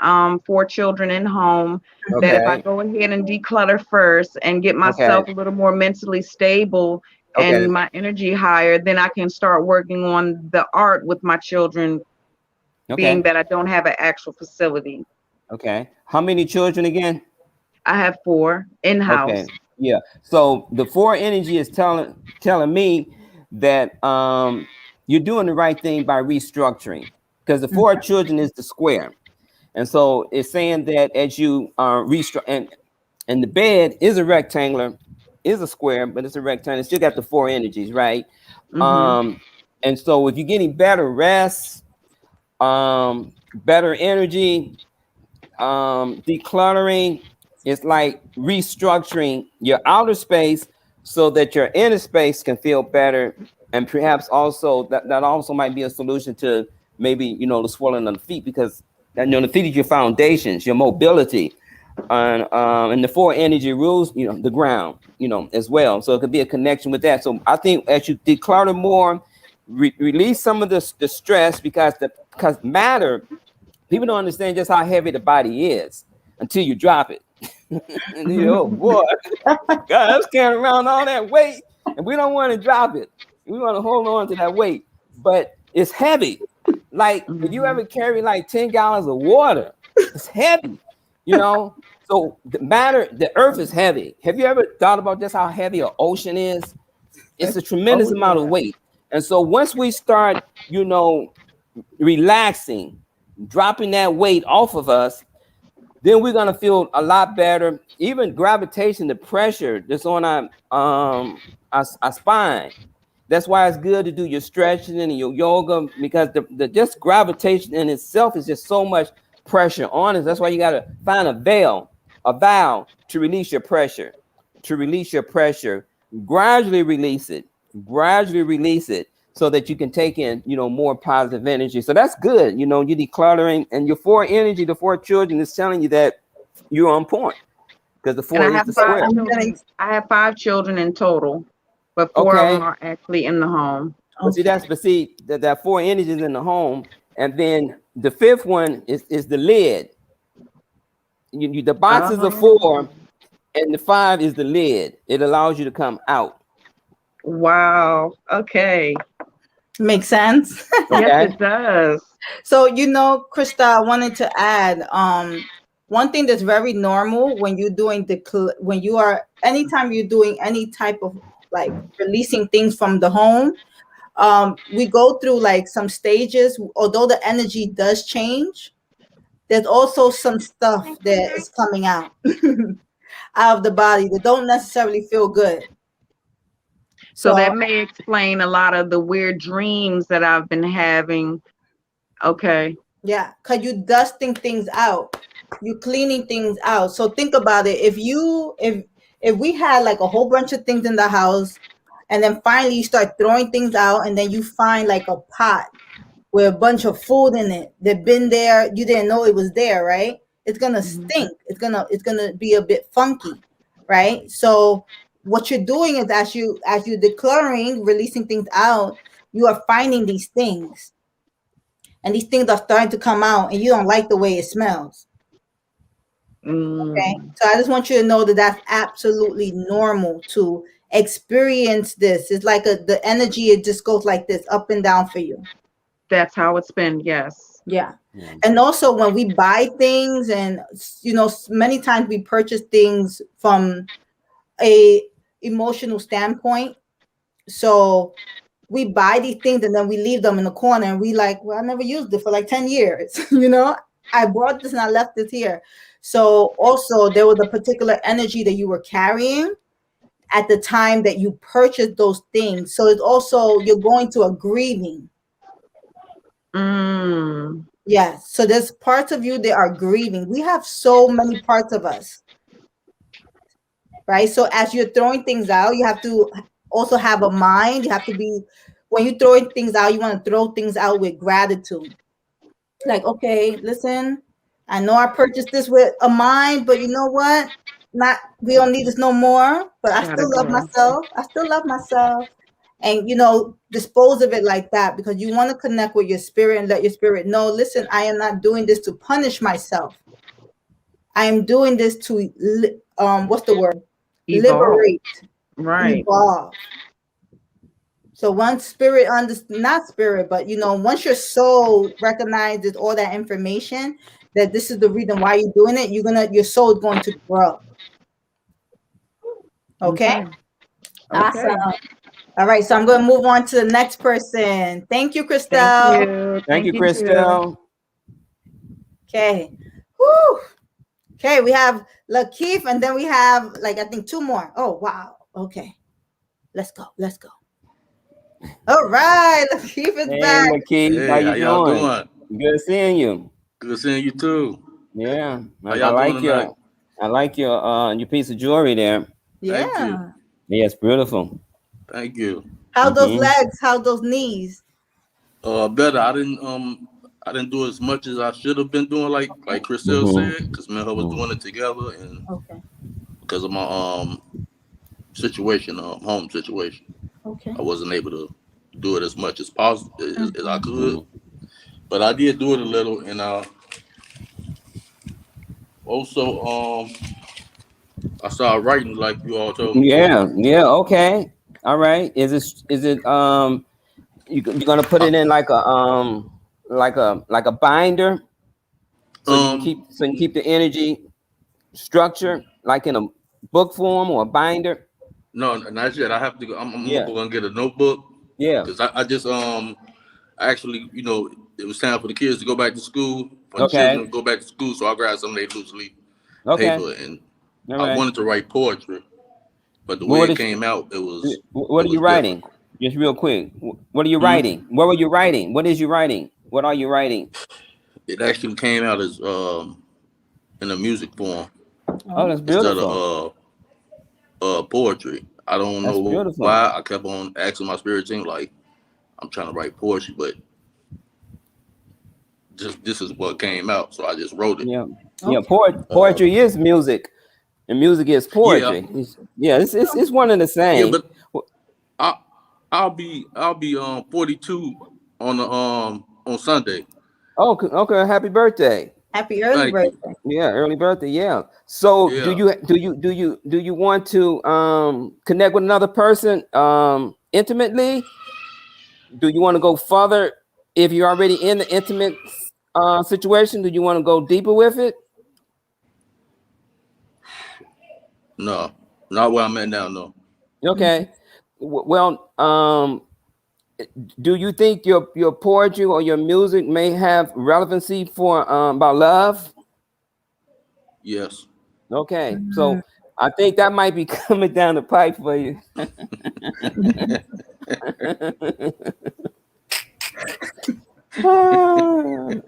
4 children in home, that if I go ahead and declutter first and get myself a little more mentally stable and my energy higher, then I can start working on the art with my children being that I don't have an actual facility. Okay. How many children again? I have 4 in-house. Okay. Yeah. So the 4 energy is telling me that you're doing the right thing by restructuring, because the 4 children is the square. And so it's saying that as you restructure, and the bed is a rectangular, is a square, but it's a rectangle. It's still got the 4 energies, right? And so if you're getting better rest, better energy, decluttering, it's like restructuring your outer space so that your inner space can feel better. And perhaps also that also might be a solution to maybe, the swelling of the feet, because the feet is your foundations, your mobility. And the 4 energy rules, the ground, as well. So it could be a connection with that. So I think as you declutter more, release some of the stress, because matter, people don't understand just how heavy the body is until you drop it. And oh boy, God, I was carrying around all that weight, and we don't want to drop it. We want to hold on to that weight, but it's heavy. Like if you ever carry like 10 gallons of water, it's heavy, So the earth is heavy. Have you ever thought about just how heavy an ocean is? It's a tremendous amount of weight. And so once we start, relaxing, dropping that weight off of us, then we're gonna feel a lot better. Even gravitation, the pressure that's on our spine. That's why it's good to do your stretching and your yoga, because the just gravitation in itself is just so much pressure on us. That's why you gotta find a valve to release your pressure, gradually release it, so that you can take in, more positive energy. So that's good. You're decluttering, and your 4 energy, the 4 children is telling you that you're on point, because the 4 is the square. I have 5 children in total, but 4 of them are actually in the home. But see, that 4 energy is in the home, and then the 5th one is the lid. The box is a 4, and the 5 is the lid. It allows you to come out. Wow. Okay. Makes sense. Yes, it does. So, Christel, I wanted to add one thing that's very normal when you're doing anytime you're doing any type of like releasing things from the home, we go through like some stages. Although the energy does change, there's also some stuff that is coming out of the body that don't necessarily feel good. So that may explain a lot of the weird dreams that I've been having. Okay. Yeah, because you're dusting things out. You're cleaning things out. So think about it. If we had like a whole bunch of things in the house, and then finally you start throwing things out, and then you find like a pot with a bunch of food in it that been there, you didn't know it was there, right? It's gonna stink. It's gonna be a bit funky, right? So what you're doing is as you're decluttering, releasing things out, you are finding these things. And these things are starting to come out, and you don't like the way it smells. Okay. So I just want you to know that that's absolutely normal to experience this. It's like the energy, it just goes like this, up and down for you. That's how it's been. Yes. Yeah. And also when we buy things, and many times we purchase things from a emotional standpoint. So we buy these things and then we leave them in the corner, and we like, well, I never used it for like 10 years. I bought this and I left this here. So also there was a particular energy that you were carrying at the time that you purchased those things. So it's also, you're going to a grieving. Yes. So there's parts of you that are grieving. We have so many parts of us, right? So as you're throwing things out, you have to also have a mind. You have to be, when you're throwing things out, you want to throw things out with gratitude. Like, okay, listen, I know I purchased this with a mind, but you know what? We don't need this no more, but I still love myself. And, dispose of it like that, because you want to connect with your spirit and let your spirit know, listen, I am not doing this to punish myself. I am doing this to, what's the word? Evolve. Liberate. Right. Evolve. So once spirit not spirit, but once your soul recognizes all that information, that this is the reason why you're doing it, your soul is going to grow. Okay? Awesome. All right, so I'm going to move on to the next person. Thank you, Christel. Thank you, Christel. Okay. Whew. Okay, we have Lakeith, and then we have I think 2 more. Oh, wow. Okay. Let's go. All right, Lakeith is back. Lakeith, hey, how y'all doing? Good seeing you. Good seeing you too. Yeah, I like your piece of jewelry there. Yeah. Thank you. Yeah, it's beautiful. Thank you. How's those legs? How's those knees? Better. I didn't do as much as I should have been doing, like Christel said, because me and her was doing it together, and because of my situation, home situation, I wasn't able to do it as much as possible as I could. But I did do it a little, and also I started writing like you all told me. Yeah, okay. All right. Is it you're gonna put it in like a binder so you keep the energy structure like in a book form or a binder? No, not yet. I have to go. I'm gonna get a notebook. Yeah, because I just actually, it was time for the kids to go back to school. For the children to go back to school, so I grabbed some of their loose leaf paper, and I wanted to write poetry, but the way it came out, it was. What are you writing? Just real quick. What are you writing? What were you writing? What is you writing? What are you writing? It actually came out as in a music form. Oh, that's beautiful. Instead of poetry. I don't know why I kept on asking my spirit team, like, I'm trying to write poetry, but just this is what came out, so I just wrote it. Yeah. Poetry is music, and music is poetry. It's one and the same. Yeah, but I'll be 42 on Sunday. Oh, okay. Happy birthday. Happy early birthday. Yeah, early birthday. Yeah. So do you want to connect with another person intimately? Do you want to go further if you're already in the intimate situation? Do you want to go deeper with it? No, not where I'm at now. No. Okay. Well, do you think your poetry or your music may have relevancy for about love? Yes. Okay. So I think that might be coming down the pipe for you.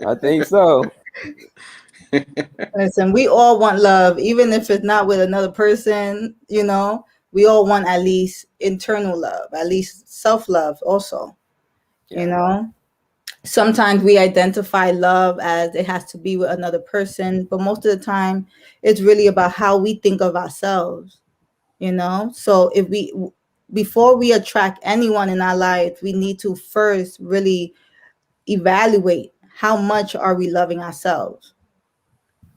I think so. Listen, we all want love, even if it's not with another person. We all want at least internal love, at least self-love also. Sometimes we identify love as it has to be with another person, but most of the time it's really about how we think of ourselves. So before we attract anyone in our life, we need to first really evaluate how much are we loving ourselves.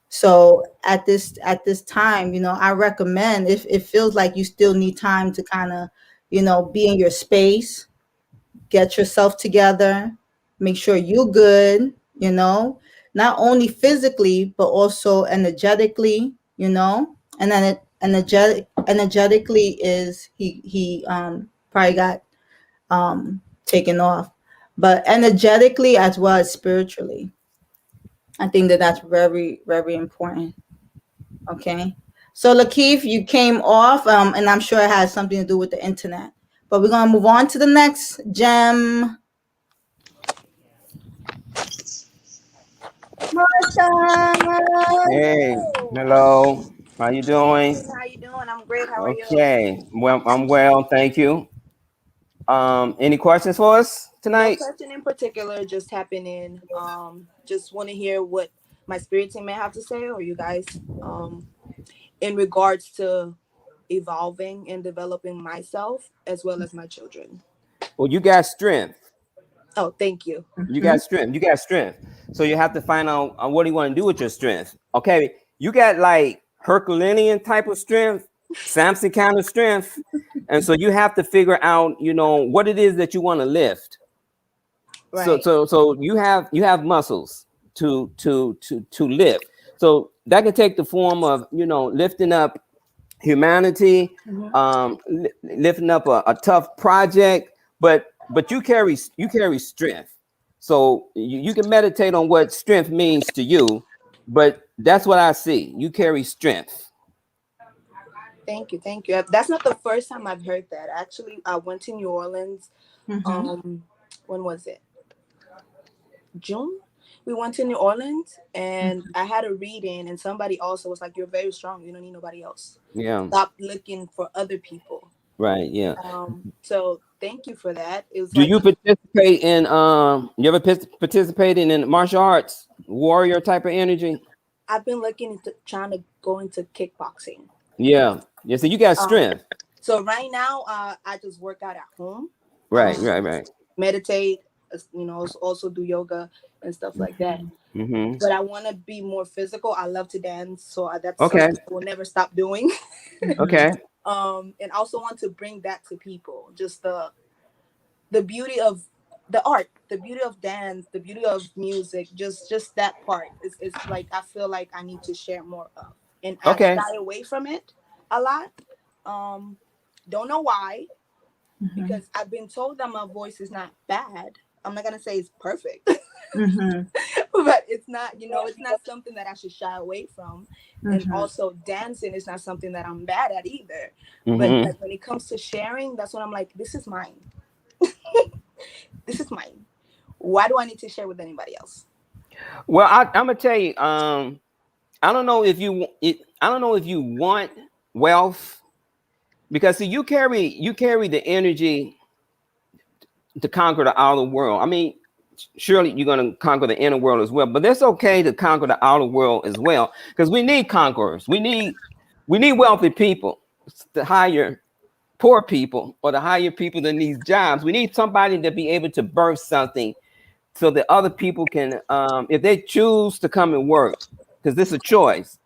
So at this time, I recommend, if it feels like you still need time to kind of, be in your space, get yourself together, make sure you're good, not only physically, but also energetically, and then energetically is he probably got taken off, but energetically as well as spiritually. I think that's very, very important. Okay. So Lakeith, you came off, and I'm sure it has something to do with the internet. But we're gonna move on to the next gem. Marta. Hey, hello. How you doing? How you doing? I'm great. How are you? Okay. Well, I'm well, thank you. Any questions for us tonight? No question in particular, just tapping in. Just want to hear what my spirit team may have to say, or you guys, in regards to evolving and developing myself as well as my children. Well, you got strength. Oh, thank you. You got strength. You got strength. So you have to find out what do you want to do with your strength. Okay. You got like Herculean type of strength, Samson kind of strength. And so you have to figure out, you know, what it is that you want to lift. Right. So you have muscles to lift. So that can take the form of, you know, lifting up humanity, lifting up a tough project, but you carry strength. So you can meditate on what strength means to you, but that's what I see. You carry strength. Thank you. That's not the first time I've heard that. Actually, I went to New Orleans. When was it? June. We went to New Orleans, and I had a reading, and somebody also was like, "You're very strong. You don't need nobody else. Yeah. Stop looking for other people." Right. Yeah. So thank you for that. It was Do you participate in you ever participating in martial arts, warrior type of energy? I've been looking into trying to go into kickboxing. Yeah. So you got strength. So right now, I just work out at home. Right. Meditate, you know, also do yoga and stuff like that. But I want to be more physical. I love to dance, so that's something I will never stop doing. Okay. And also want to bring that to people, just the beauty of the art, the beauty of dance, the beauty of music, just that part. It's like I feel like I need to share more of, and I shy away from it a lot. Don't know why, because I've been told that my voice is not bad. I'm not gonna say it's perfect, but it's not, you know, it's not something that I should shy away from. And also dancing is not something that I'm bad at either. But like, when it comes to sharing, that's when I'm like, this is mine. This is mine. Why do I need to share with anybody else? Well, I'm gonna tell you, I don't know if you want wealth, because see, you carry the energy to conquer the outer world. I mean, surely you're going to conquer the inner world as well, but it's okay to conquer the outer world as well, because we need conquerors. We need wealthy people to hire poor people, or to hire people that need jobs. We need somebody to be able to birth something so that other people can, if they choose to come and work, because this is a choice.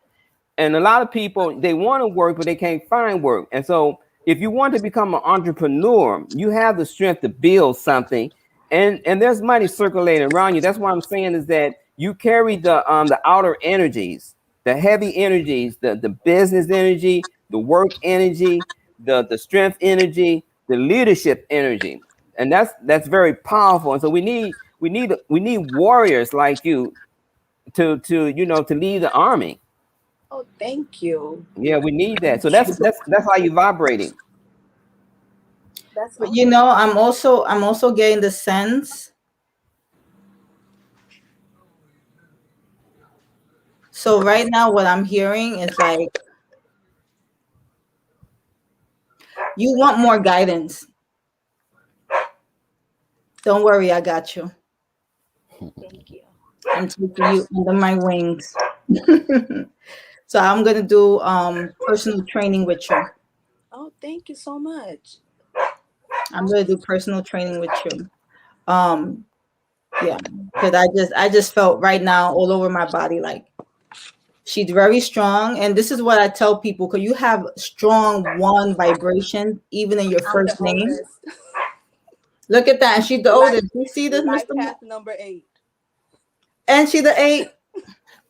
And a lot of people, they want to work, but they can't find work. And so if you want to become an entrepreneur, you have the strength to build something, and there's money circulating around you. That's what I'm saying, is that you carry the outer energies, the heavy energies, the business energy, the work energy, the strength energy, the leadership energy. And that's very powerful. And so we need warriors like you to lead the army. Oh, thank you. Yeah, we need that. So that's how you're vibrating. But you know, I'm also getting the sense. So right now, what I'm hearing is like, you want more guidance. Don't worry, I got you. Thank you. I'm taking you under my wings. So I'm gonna do personal training with you. Oh, thank you so much. I'm gonna do personal training with you. Yeah, because I just felt right now all over my body, like, she's very strong. And this is what I tell people, because you have strong 1 vibration, even in your first name. Look at that. And she's the oldest. You see this, Mr. Path number 8. And she's the 8.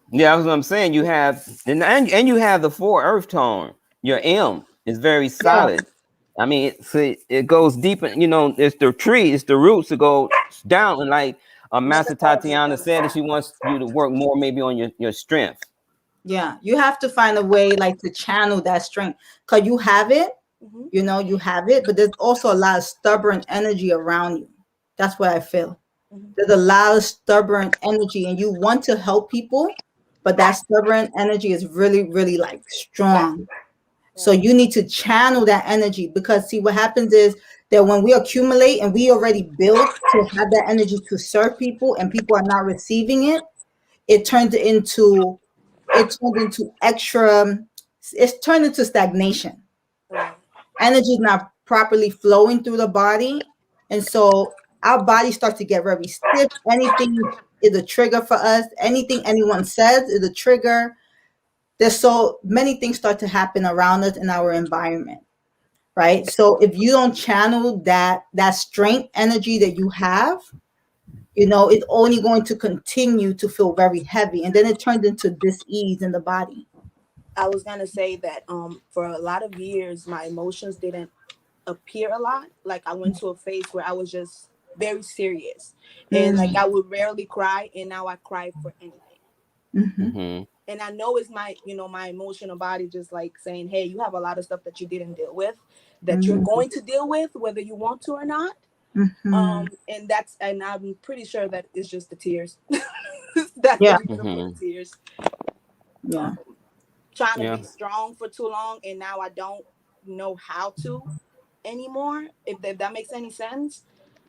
Yeah, that's what I'm saying. You have and you have the 4 earth tone. Your M is very solid. Yeah. I mean, it goes deep. You know, it's the tree, it's the roots to go down. And like Master Tatiana said, that she wants you to work more maybe on your strength. Yeah, you have to find a way like to channel that strength, because you have it. You know, you have it, but there's also a lot of stubborn energy around you. That's what I feel. There's a lot of stubborn energy, and you want to help people, but that stubborn energy is really, really like strong. So you need to channel that energy, because see, what happens is that when we accumulate and we already built to have that energy to serve people, and people are not receiving it, it turns into stagnation. Energy is not properly flowing through the body, and so our body starts to get very stiff. Anything is a trigger for us. Anything anyone says is a trigger. there's so many things start to happen around us in our environment, right? So if you don't channel that strength energy that you have, it's only going to continue to feel very heavy, and then it turns into dis-ease in the body. I was gonna say that for a lot of years my emotions didn't appear a lot. Like I went to a phase where I was just very serious, and like I would rarely cry, and now I cry for anything. And I know it's my my emotional body just like saying, hey, you have a lot of stuff that you didn't deal with, that you're going to deal with whether you want to or not. And I'm pretty sure that it's just the tears. That's the reason for the tears. Trying to be strong for too long, and now I don't know how to anymore, if that makes any sense.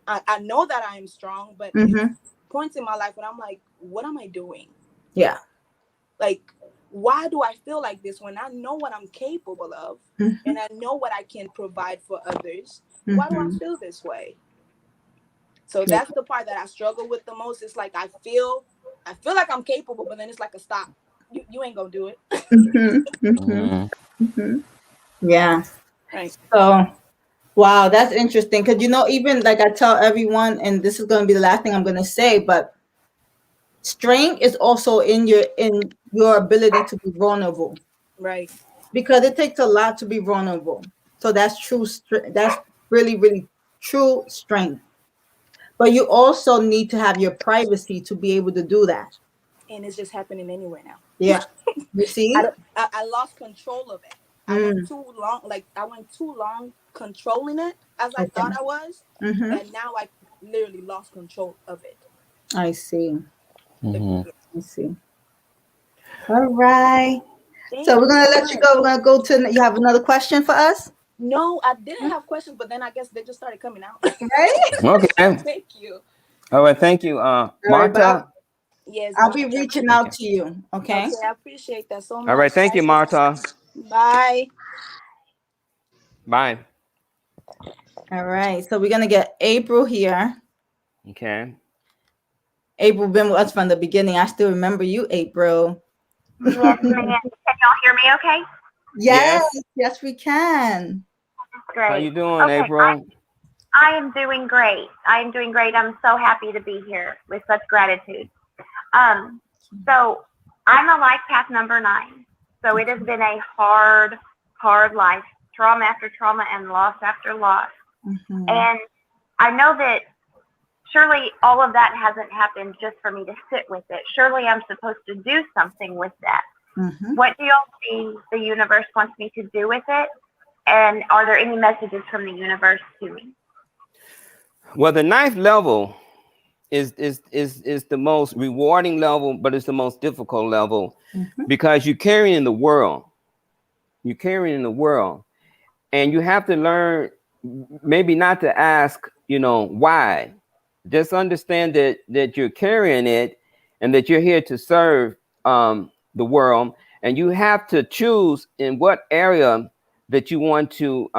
I know that I am strong, but it's points in my life when I'm like, what am I doing? Like, why do I feel like this when I know what I'm capable of, and I know what I can provide for others? Why do I feel this way? So that's the part that I struggle with the most. It's like I feel like I'm capable, but then it's like a stop. You ain't gonna do it. Yeah. Right. So, wow, that's interesting. Because even like I tell everyone, and this is going to be the last thing I'm going to say, but strength is also in your ability to be vulnerable. Right. Because it takes a lot to be vulnerable. So that's true. That's really, really true strength. But you also need to have your privacy to be able to do that. And it's just happening anywhere now. Yeah. You see? I lost control of it. I went too long controlling it as I thought I was. And now I literally lost control of it. I see. I see. All right. So we're going to let you go. We're going to go to, you have another question for us? No, I didn't have questions, but then I guess they just started coming out. Right? Okay. Thank you. All right. Thank you, Marta. Yes, I'll be reaching out to you. Okay. I appreciate that so much. All right. Thank you, Marta. Bye. Bye. All right. So we're going to get April here. Okay. April been with us from the beginning. I still remember you, April. Yes, ma'am. Can y'all hear me okay? Yes, we can. Great. How you doing, April? I am doing great. I'm so happy to be here with such gratitude. So I'm a life path number 9. So it has been a hard life, trauma after trauma and loss after loss. And I know that surely all of that hasn't happened just for me to sit with it. Surely I'm supposed to do something with that. What do y'all see the universe wants me to do with it? And are there any messages from the universe to me? Well, the 9th level is the most rewarding level, but it's the most difficult level because you're carrying the world. You're carrying the world, and you have to learn maybe not to ask, why. Just understand that you're carrying it, and that you're here to serve the world, and you have to choose in what area that you want to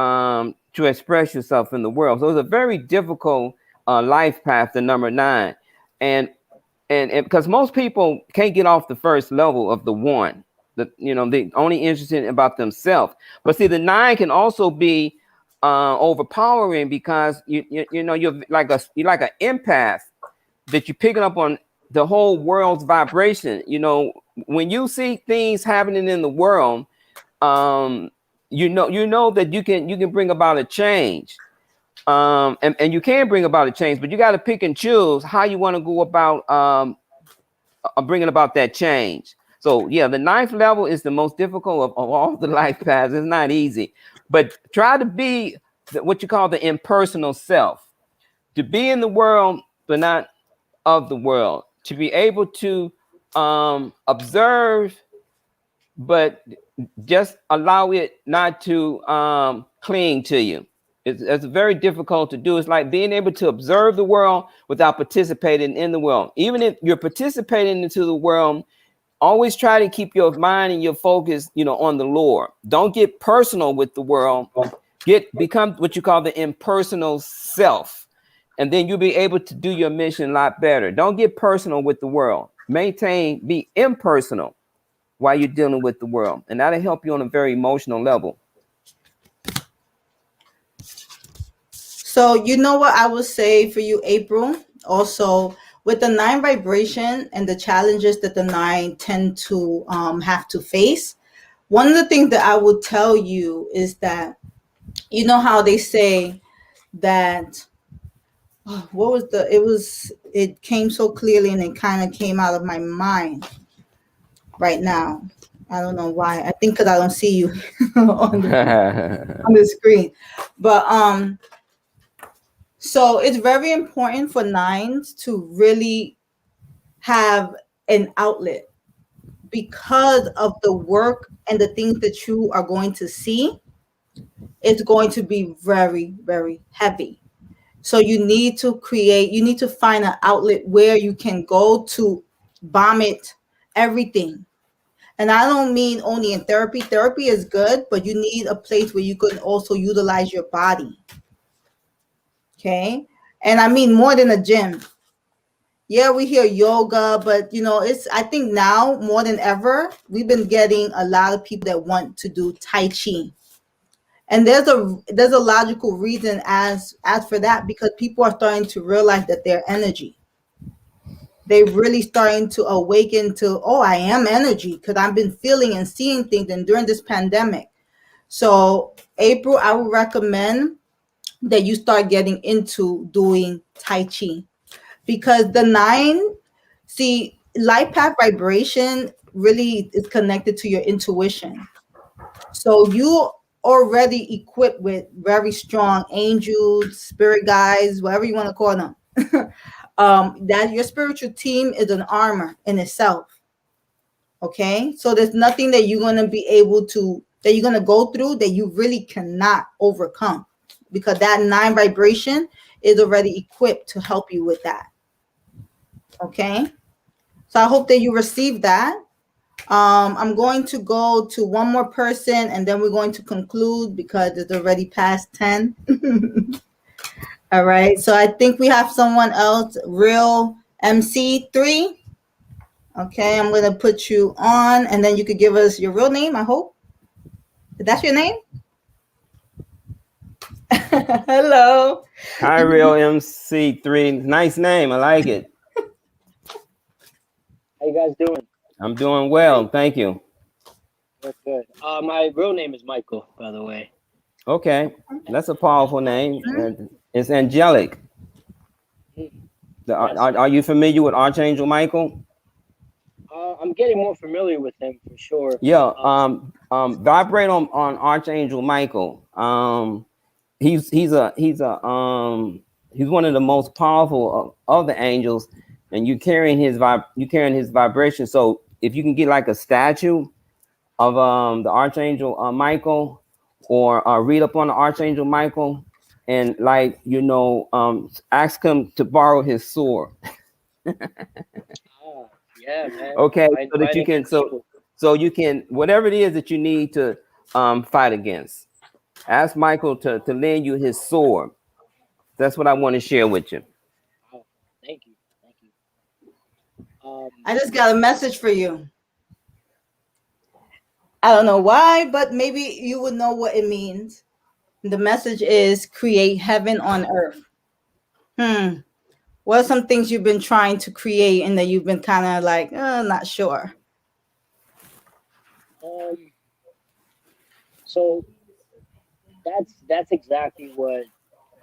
express yourself in the world. So it's a very difficult life path, the number 9, and because most people can't get off the first level of the 1, they only interested about themselves. But see, the 9 can also be overpowering because you're like an empath, that you're picking up on the whole world's vibration. When you see things happening in the world, you know that you can bring about a change, and you can bring about a change, but you got to pick and choose how you want to go about bringing about that change. So yeah, the 9th level is the most difficult of all the life paths. It's not easy, but try to be what you call the impersonal self, to be in the world but not of the world, to be able to observe but just allow it not to cling to you. It's very difficult to do. It's like being able to observe the world without participating in the world. Even if you're participating into the world, always try to keep your mind and your focus, on the Lord. Don't get personal with the world. Become what you call the impersonal self, and then you'll be able to do your mission a lot better. Don't get personal with the world. Be impersonal. while you're dealing with the world. And that'll help you on a very emotional level. So you know what I would say for you, April, also with the 9 vibration and the challenges that the 9 tend to have to face. One of the things that I would tell you is that, you know how they say that, it came so clearly and it kind of came out of my mind right now. I don't know why. I think because I don't see you on the screen. But so it's very important for 9s to really have an outlet because of the work and the things that you are going to see. It's going to be very, very heavy. So you need to find an outlet where you can go to vomit everything. And I don't mean only in therapy. Therapy is good, but you need a place where you can also utilize your body. Okay. And I mean more than a gym. Yeah, we hear yoga, but I think now more than ever, we've been getting a lot of people that want to do Tai Chi. And there's a logical reason as for that, because people are starting to realize that their energy. They're really starting to awaken to, oh, I am energy, because I've been feeling and seeing things and during this pandemic. So April, I would recommend that you start getting into doing Tai Chi, because the 9, see, life path vibration really is connected to your intuition. So you already equipped with very strong angels, spirit guides, whatever you want to call them. That your spiritual team is an armor in itself. Okay, so there's nothing that you're gonna be able to that you're gonna go through that you really cannot overcome, because that 9 vibration is already equipped to help you with that. Okay, so I hope that you receive that. I'm going to go to one more person and then we're going to conclude because it's already past 10. All right. So I think we have someone else, Real MC3. Okay. I'm going to put you on and then you could give us your real name, I hope. That's your name? Hello. Hi, Real MC3. Nice name. I like it. How you guys doing? I'm doing well. Thank you. Good. My real name is Michael, by the way. Okay. That's a powerful name. It's angelic. Yes. Are you familiar with Archangel Michael? I'm getting more familiar with him for sure. Yeah. Vibrate on Archangel Michael. He's one of the most powerful of the angels, and you're carrying his vibration. So if you can get like a statue of the Archangel Michael, or read up on the Archangel Michael, and ask him to borrow his sword. Yeah, man. Okay, so that you can so you can, whatever it is that you need to fight against. Ask Michael to lend you his sword. That's what I want to share with you. Oh, thank you. I just got a message for you. I don't know why, but maybe you would know what it means. The message is create heaven on earth. What are some things you've been trying to create and that you've been kind of like, not sure? So that's exactly what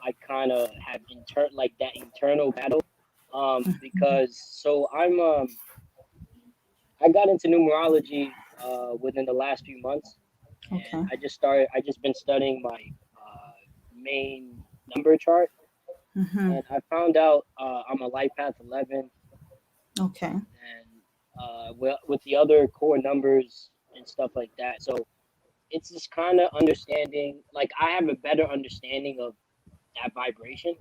I kind of have that internal battle. Because so I got into numerology within the last few months. Okay. And I just been studying my main number chart. And I found out I'm a life path 11. Okay. And with the other core numbers and stuff like that. So it's just kind of understanding, like I have a better understanding of that vibration.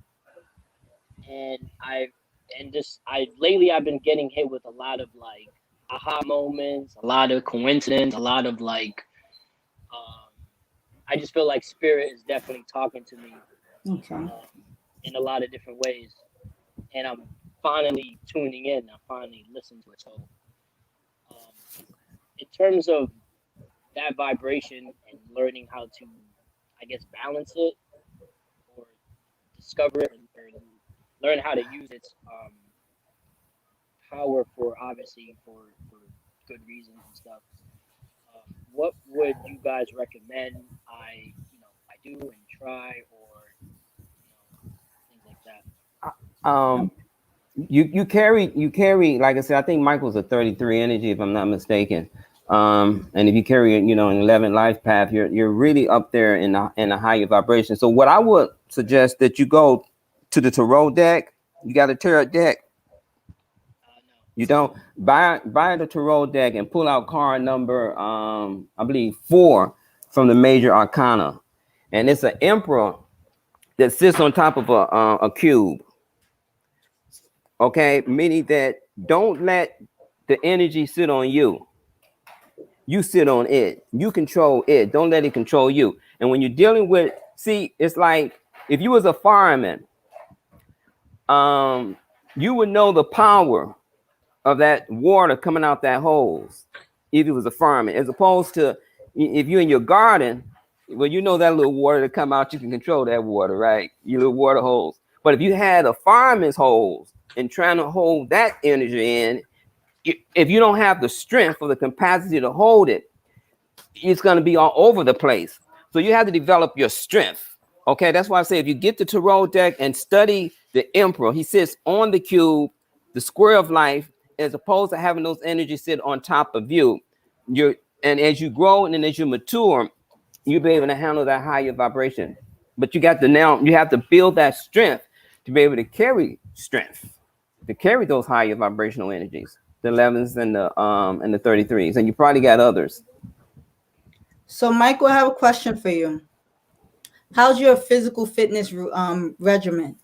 And lately I've been getting hit with a lot of like aha moments, a lot of coincidence, a lot of like I just feel like spirit is definitely talking to me. Okay. In a lot of different ways, and I'm finally tuning in. I'm finally listening to it. So terms of that vibration and learning how to, I guess, balance it or discover it or learn how to use its power for obviously for good reasons and stuff. What would you guys recommend I do and try, or things like that? You carry, like I said, I think Michael's a 33 energy, if I'm not mistaken. And if you carry, an 11 life path, you're really up there in a higher vibration. So what I would suggest that you go to the tarot deck. You got a tarot deck? No. You don't buy the tarot deck and pull out card number I believe 4 from the major arcana, and it's an emperor that sits on top of a cube. Okay, meaning that don't let the energy sit on you. You sit on it. You control it. Don't let it control you. And when you're dealing with, it's like if you was a fireman, you would know the power of that water coming out that hose if it was a fireman, as opposed to if you're in your garden, well, you know that little water that come out, you can control that water, right? Your little water hose. But if you had a fireman's hose and trying to hold that energy in, if you don't have the strength or the capacity to hold it, it's going to be all over the place. So you have to develop your strength. Okay, that's why I say if you get the tarot deck and study the emperor, he sits on the cube, the square of life, as opposed to having those energies sit on top of you. And as you grow and as you mature, you'll be able to handle that higher vibration. But you have to build that strength to be able to carry strength, to carry those higher vibrational energies, the 11s and the 33s, and you probably got others. So, Michael, I have a question for you. How's your physical fitness regimen?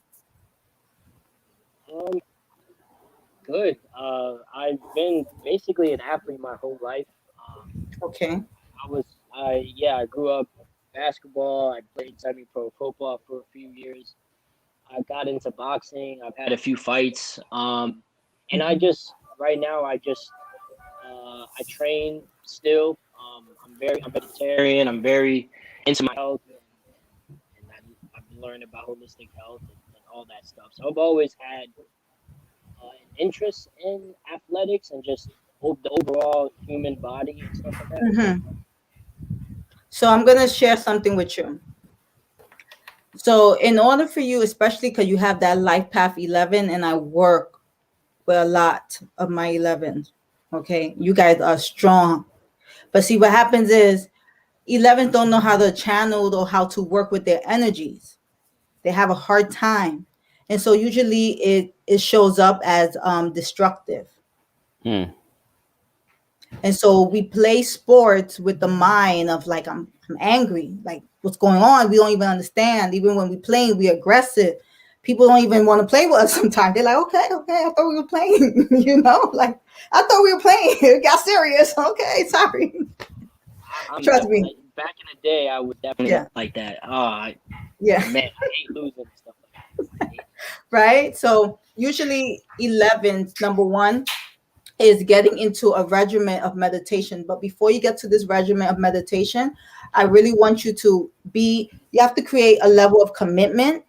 Good. I've been basically an athlete my whole life. Okay. I grew up basketball. I played semi-pro football for a few years. I got into boxing. I've had a few fights. And I just right now I train still. I'm vegetarian. I'm very into my health, and I've learned about holistic health and all that stuff. So I've always had an interest in athletics and just the overall human body and stuff like that. Mm-hmm. So I'm going to share something with you. So in order for you, especially because you have that life path 11, and I work with a lot of my 11s, okay? You guys are strong. But see, what happens is 11s don't know how to channel or how to work with their energies. They have a hard time. And so usually it shows up as destructive. And so we play sports with the mind of like, I'm angry, like what's going on? We don't even understand. Even when we play, we're aggressive. People don't even want to play with us sometimes. They're like, okay, I thought we were playing, like, I thought we were playing. It got serious. Okay, sorry. Trust me. Back in the day, I was definitely like that. Man, I hate losing and stuff like that. Right? So usually 11s, number one, is getting into a regimen of meditation. But before you get to this regimen of meditation, I really want you to you have to create a level of commitment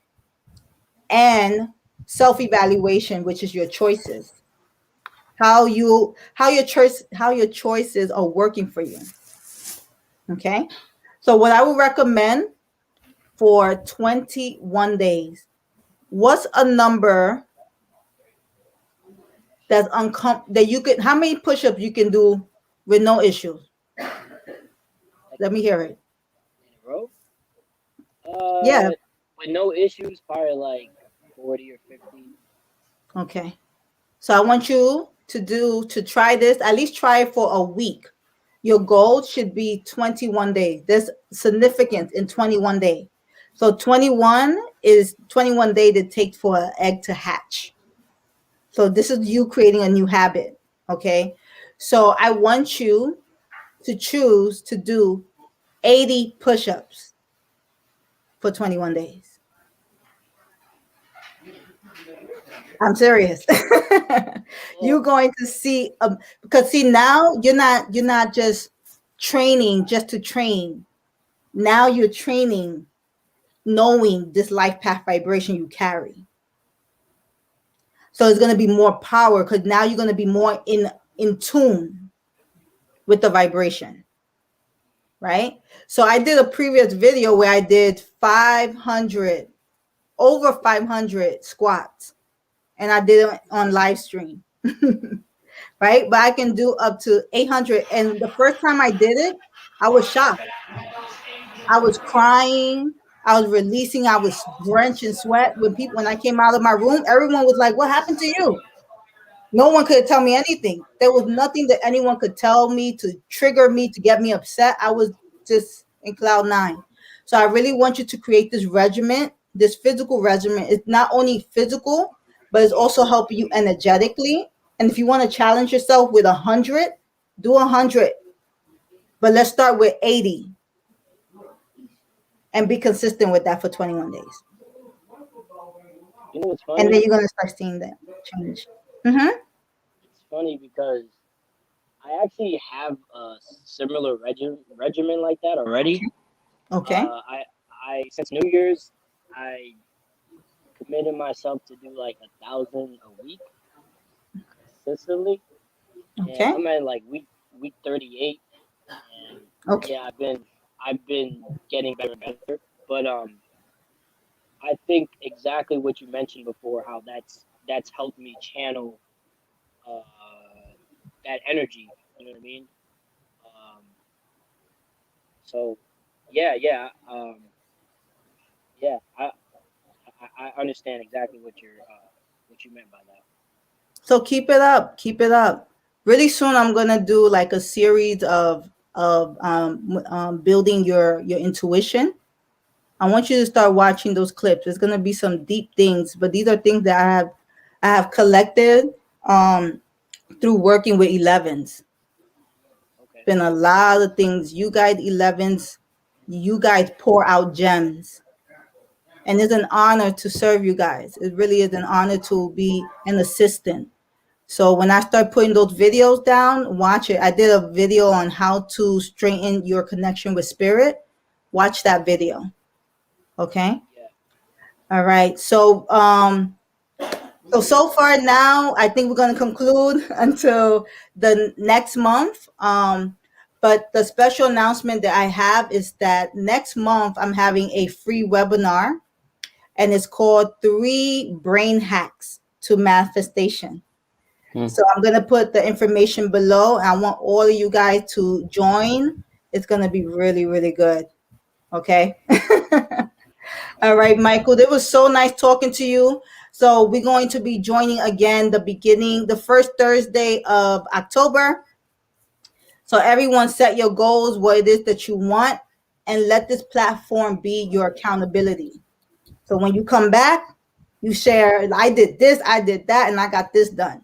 and self-evaluation, which is your choices. How your choices are working for you. Okay? So what I would recommend for 21 days, what's a number that's that you could, how many push-ups you can do with no issues? Let me hear it. In a row? Yeah. With no issues, probably like 40 or 50. Okay. So I want you to try this, at least try it for a week. Your goal should be 21 days. There's significance in 21 days. So 21 is 21 days it takes for an egg to hatch. So this is you creating a new habit. Okay. So I want you to choose to do 80 push-ups for 21 days. I'm serious. You're going to see, because see, now you're not just training just to train. Now you're training knowing this life path vibration you carry. So it's going to be more power, because now you're going to be more in tune with the vibration, right? So I did a previous video where I did over 500 squats, and I did it on live stream. Right? But I can do up to 800. And the first time I did it, I was shocked. I was crying. I was releasing. I was drenched in sweat. When I came out of my room, everyone was like, "What happened to you?" No one could tell me anything. There was nothing that anyone could tell me to trigger me, to get me upset. I was just in cloud nine. So I really want you to create this regimen, this physical regimen. It's not only physical, but it's also helping you energetically. And if you want to challenge yourself with 100, do 100. But let's start with 80 and be consistent with that for 21 days. You know what's funny? And then you're going to start seeing that change. Mm-hmm. It's funny because I actually have a similar regimen like that already. Okay. I since New Year's, I committed myself to do like 1,000 a week consistently. Okay. And I'm at like week 38, and okay. Yeah, I've been getting better and better. But I think exactly what you mentioned before, how that's helped me channel that energy. You know what I mean? So yeah, I understand exactly what you meant by that. So keep it up. Keep it up. Really soon, I'm gonna do like a series of building your intuition. I want you to start watching those clips. There's gonna be some deep things, but these are things that I have collected through working with 11s. Okay. Been a lot of things. You guys 11s, you guys pour out gems. And it's an honor to serve you guys. It really is an honor to be an assistant. So when I start putting those videos down, watch it. I did a video on how to straighten your connection with spirit. Watch that video. Okay. Yeah. All right. So so far now, I think we're going to conclude until the next month. But the special announcement that I have is that next month I'm having a free webinar, and it's called 3 Brain Hacks to Manifestation. So I'm going to put the information below. I want all of you guys to join. It's going to be really, really good. Okay. All right, Michael, it was so nice talking to you. So we're going to be joining again the first Thursday of October. So everyone set your goals, what it is that you want, and let this platform be your accountability. So when you come back, you share, I did this, I did that, and I got this done.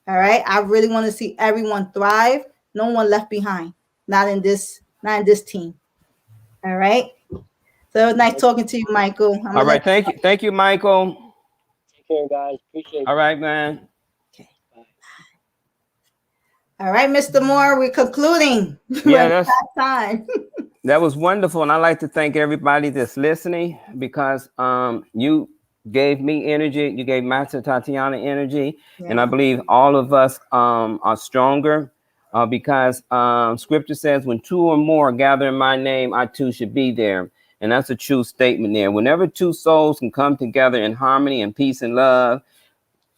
All right. I really want to see everyone thrive. No one left behind. Not in this team. All right. So it was nice talking to you, Michael. All right. Thank you, Michael. Take care, guys. Appreciate it. All right, man. Okay. Bye. All right, Mr. Moore, we're concluding. Yeah, that's time. That was wonderful. And I'd like to thank everybody that's listening, because you gave me energy. You gave Master Tatiana energy. Yeah. And I believe all of us are stronger because scripture says, when 2 or more gather in my name, I too should be there. And that's a true statement there. Whenever 2 souls can come together in harmony and peace and love,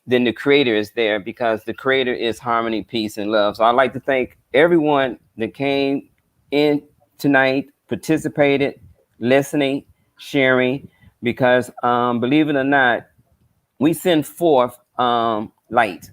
then the creator is there, because the creator is harmony, peace, and love. So I'd like to thank everyone that came in tonight, participated, listening, sharing, because believe it or not, we send forth light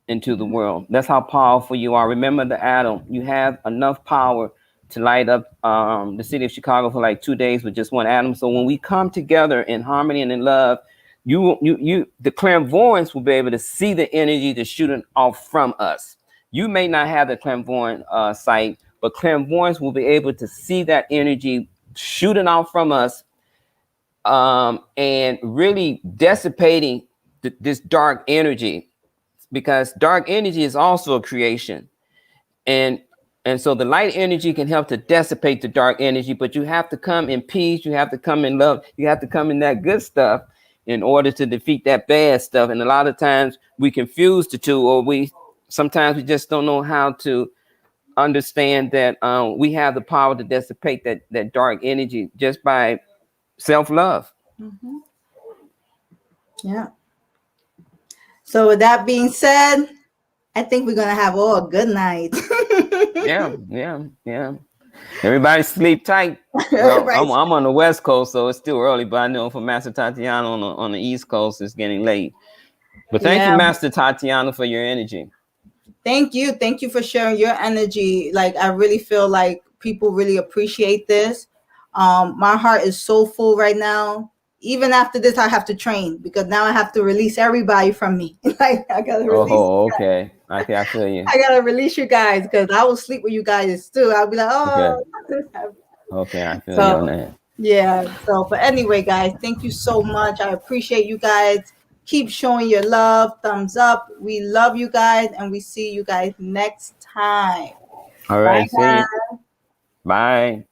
into the world. That's how powerful you are. Remember the atom. You have enough power to light up the city of Chicago for like 2 days with just one atom. So when we come together in harmony and in love, the clairvoyance will be able to see the energy that's shooting off from us. You may not have the clairvoyant sight, but clairvoyance will be able to see that energy shooting off from us and really dissipating this dark energy, because dark energy is also a creation. And so the light energy can help to dissipate the dark energy, but you have to come in peace. You have to come in love. You have to come in that good stuff in order to defeat that bad stuff. And a lot of times we confuse the two, or sometimes we just don't know how to understand that we have the power to dissipate that dark energy just by self-love. Mm-hmm. Yeah. So with that being said, I think we're gonna have all a good night. Yeah. Everybody sleep tight. Well, I'm on the West Coast, so it's still early, but I know for Master Tatiana on the East Coast, it's getting late. But thank you, Master Tatiana, for your energy. Thank you for sharing your energy. Like, I really feel like people really appreciate this. My heart is so full right now. Even after this, I have to train, because now I have to release everybody from me. Like, I gotta release. Oh, okay. I feel you. I gotta release you guys, because I will sleep with you guys too. I'll be like, oh. Okay, I feel you on that. Yeah. So, but anyway, guys, thank you so much. I appreciate you guys. Keep showing your love. Thumbs up. We love you guys, and we see you guys next time. All right. Bye, See you. Bye.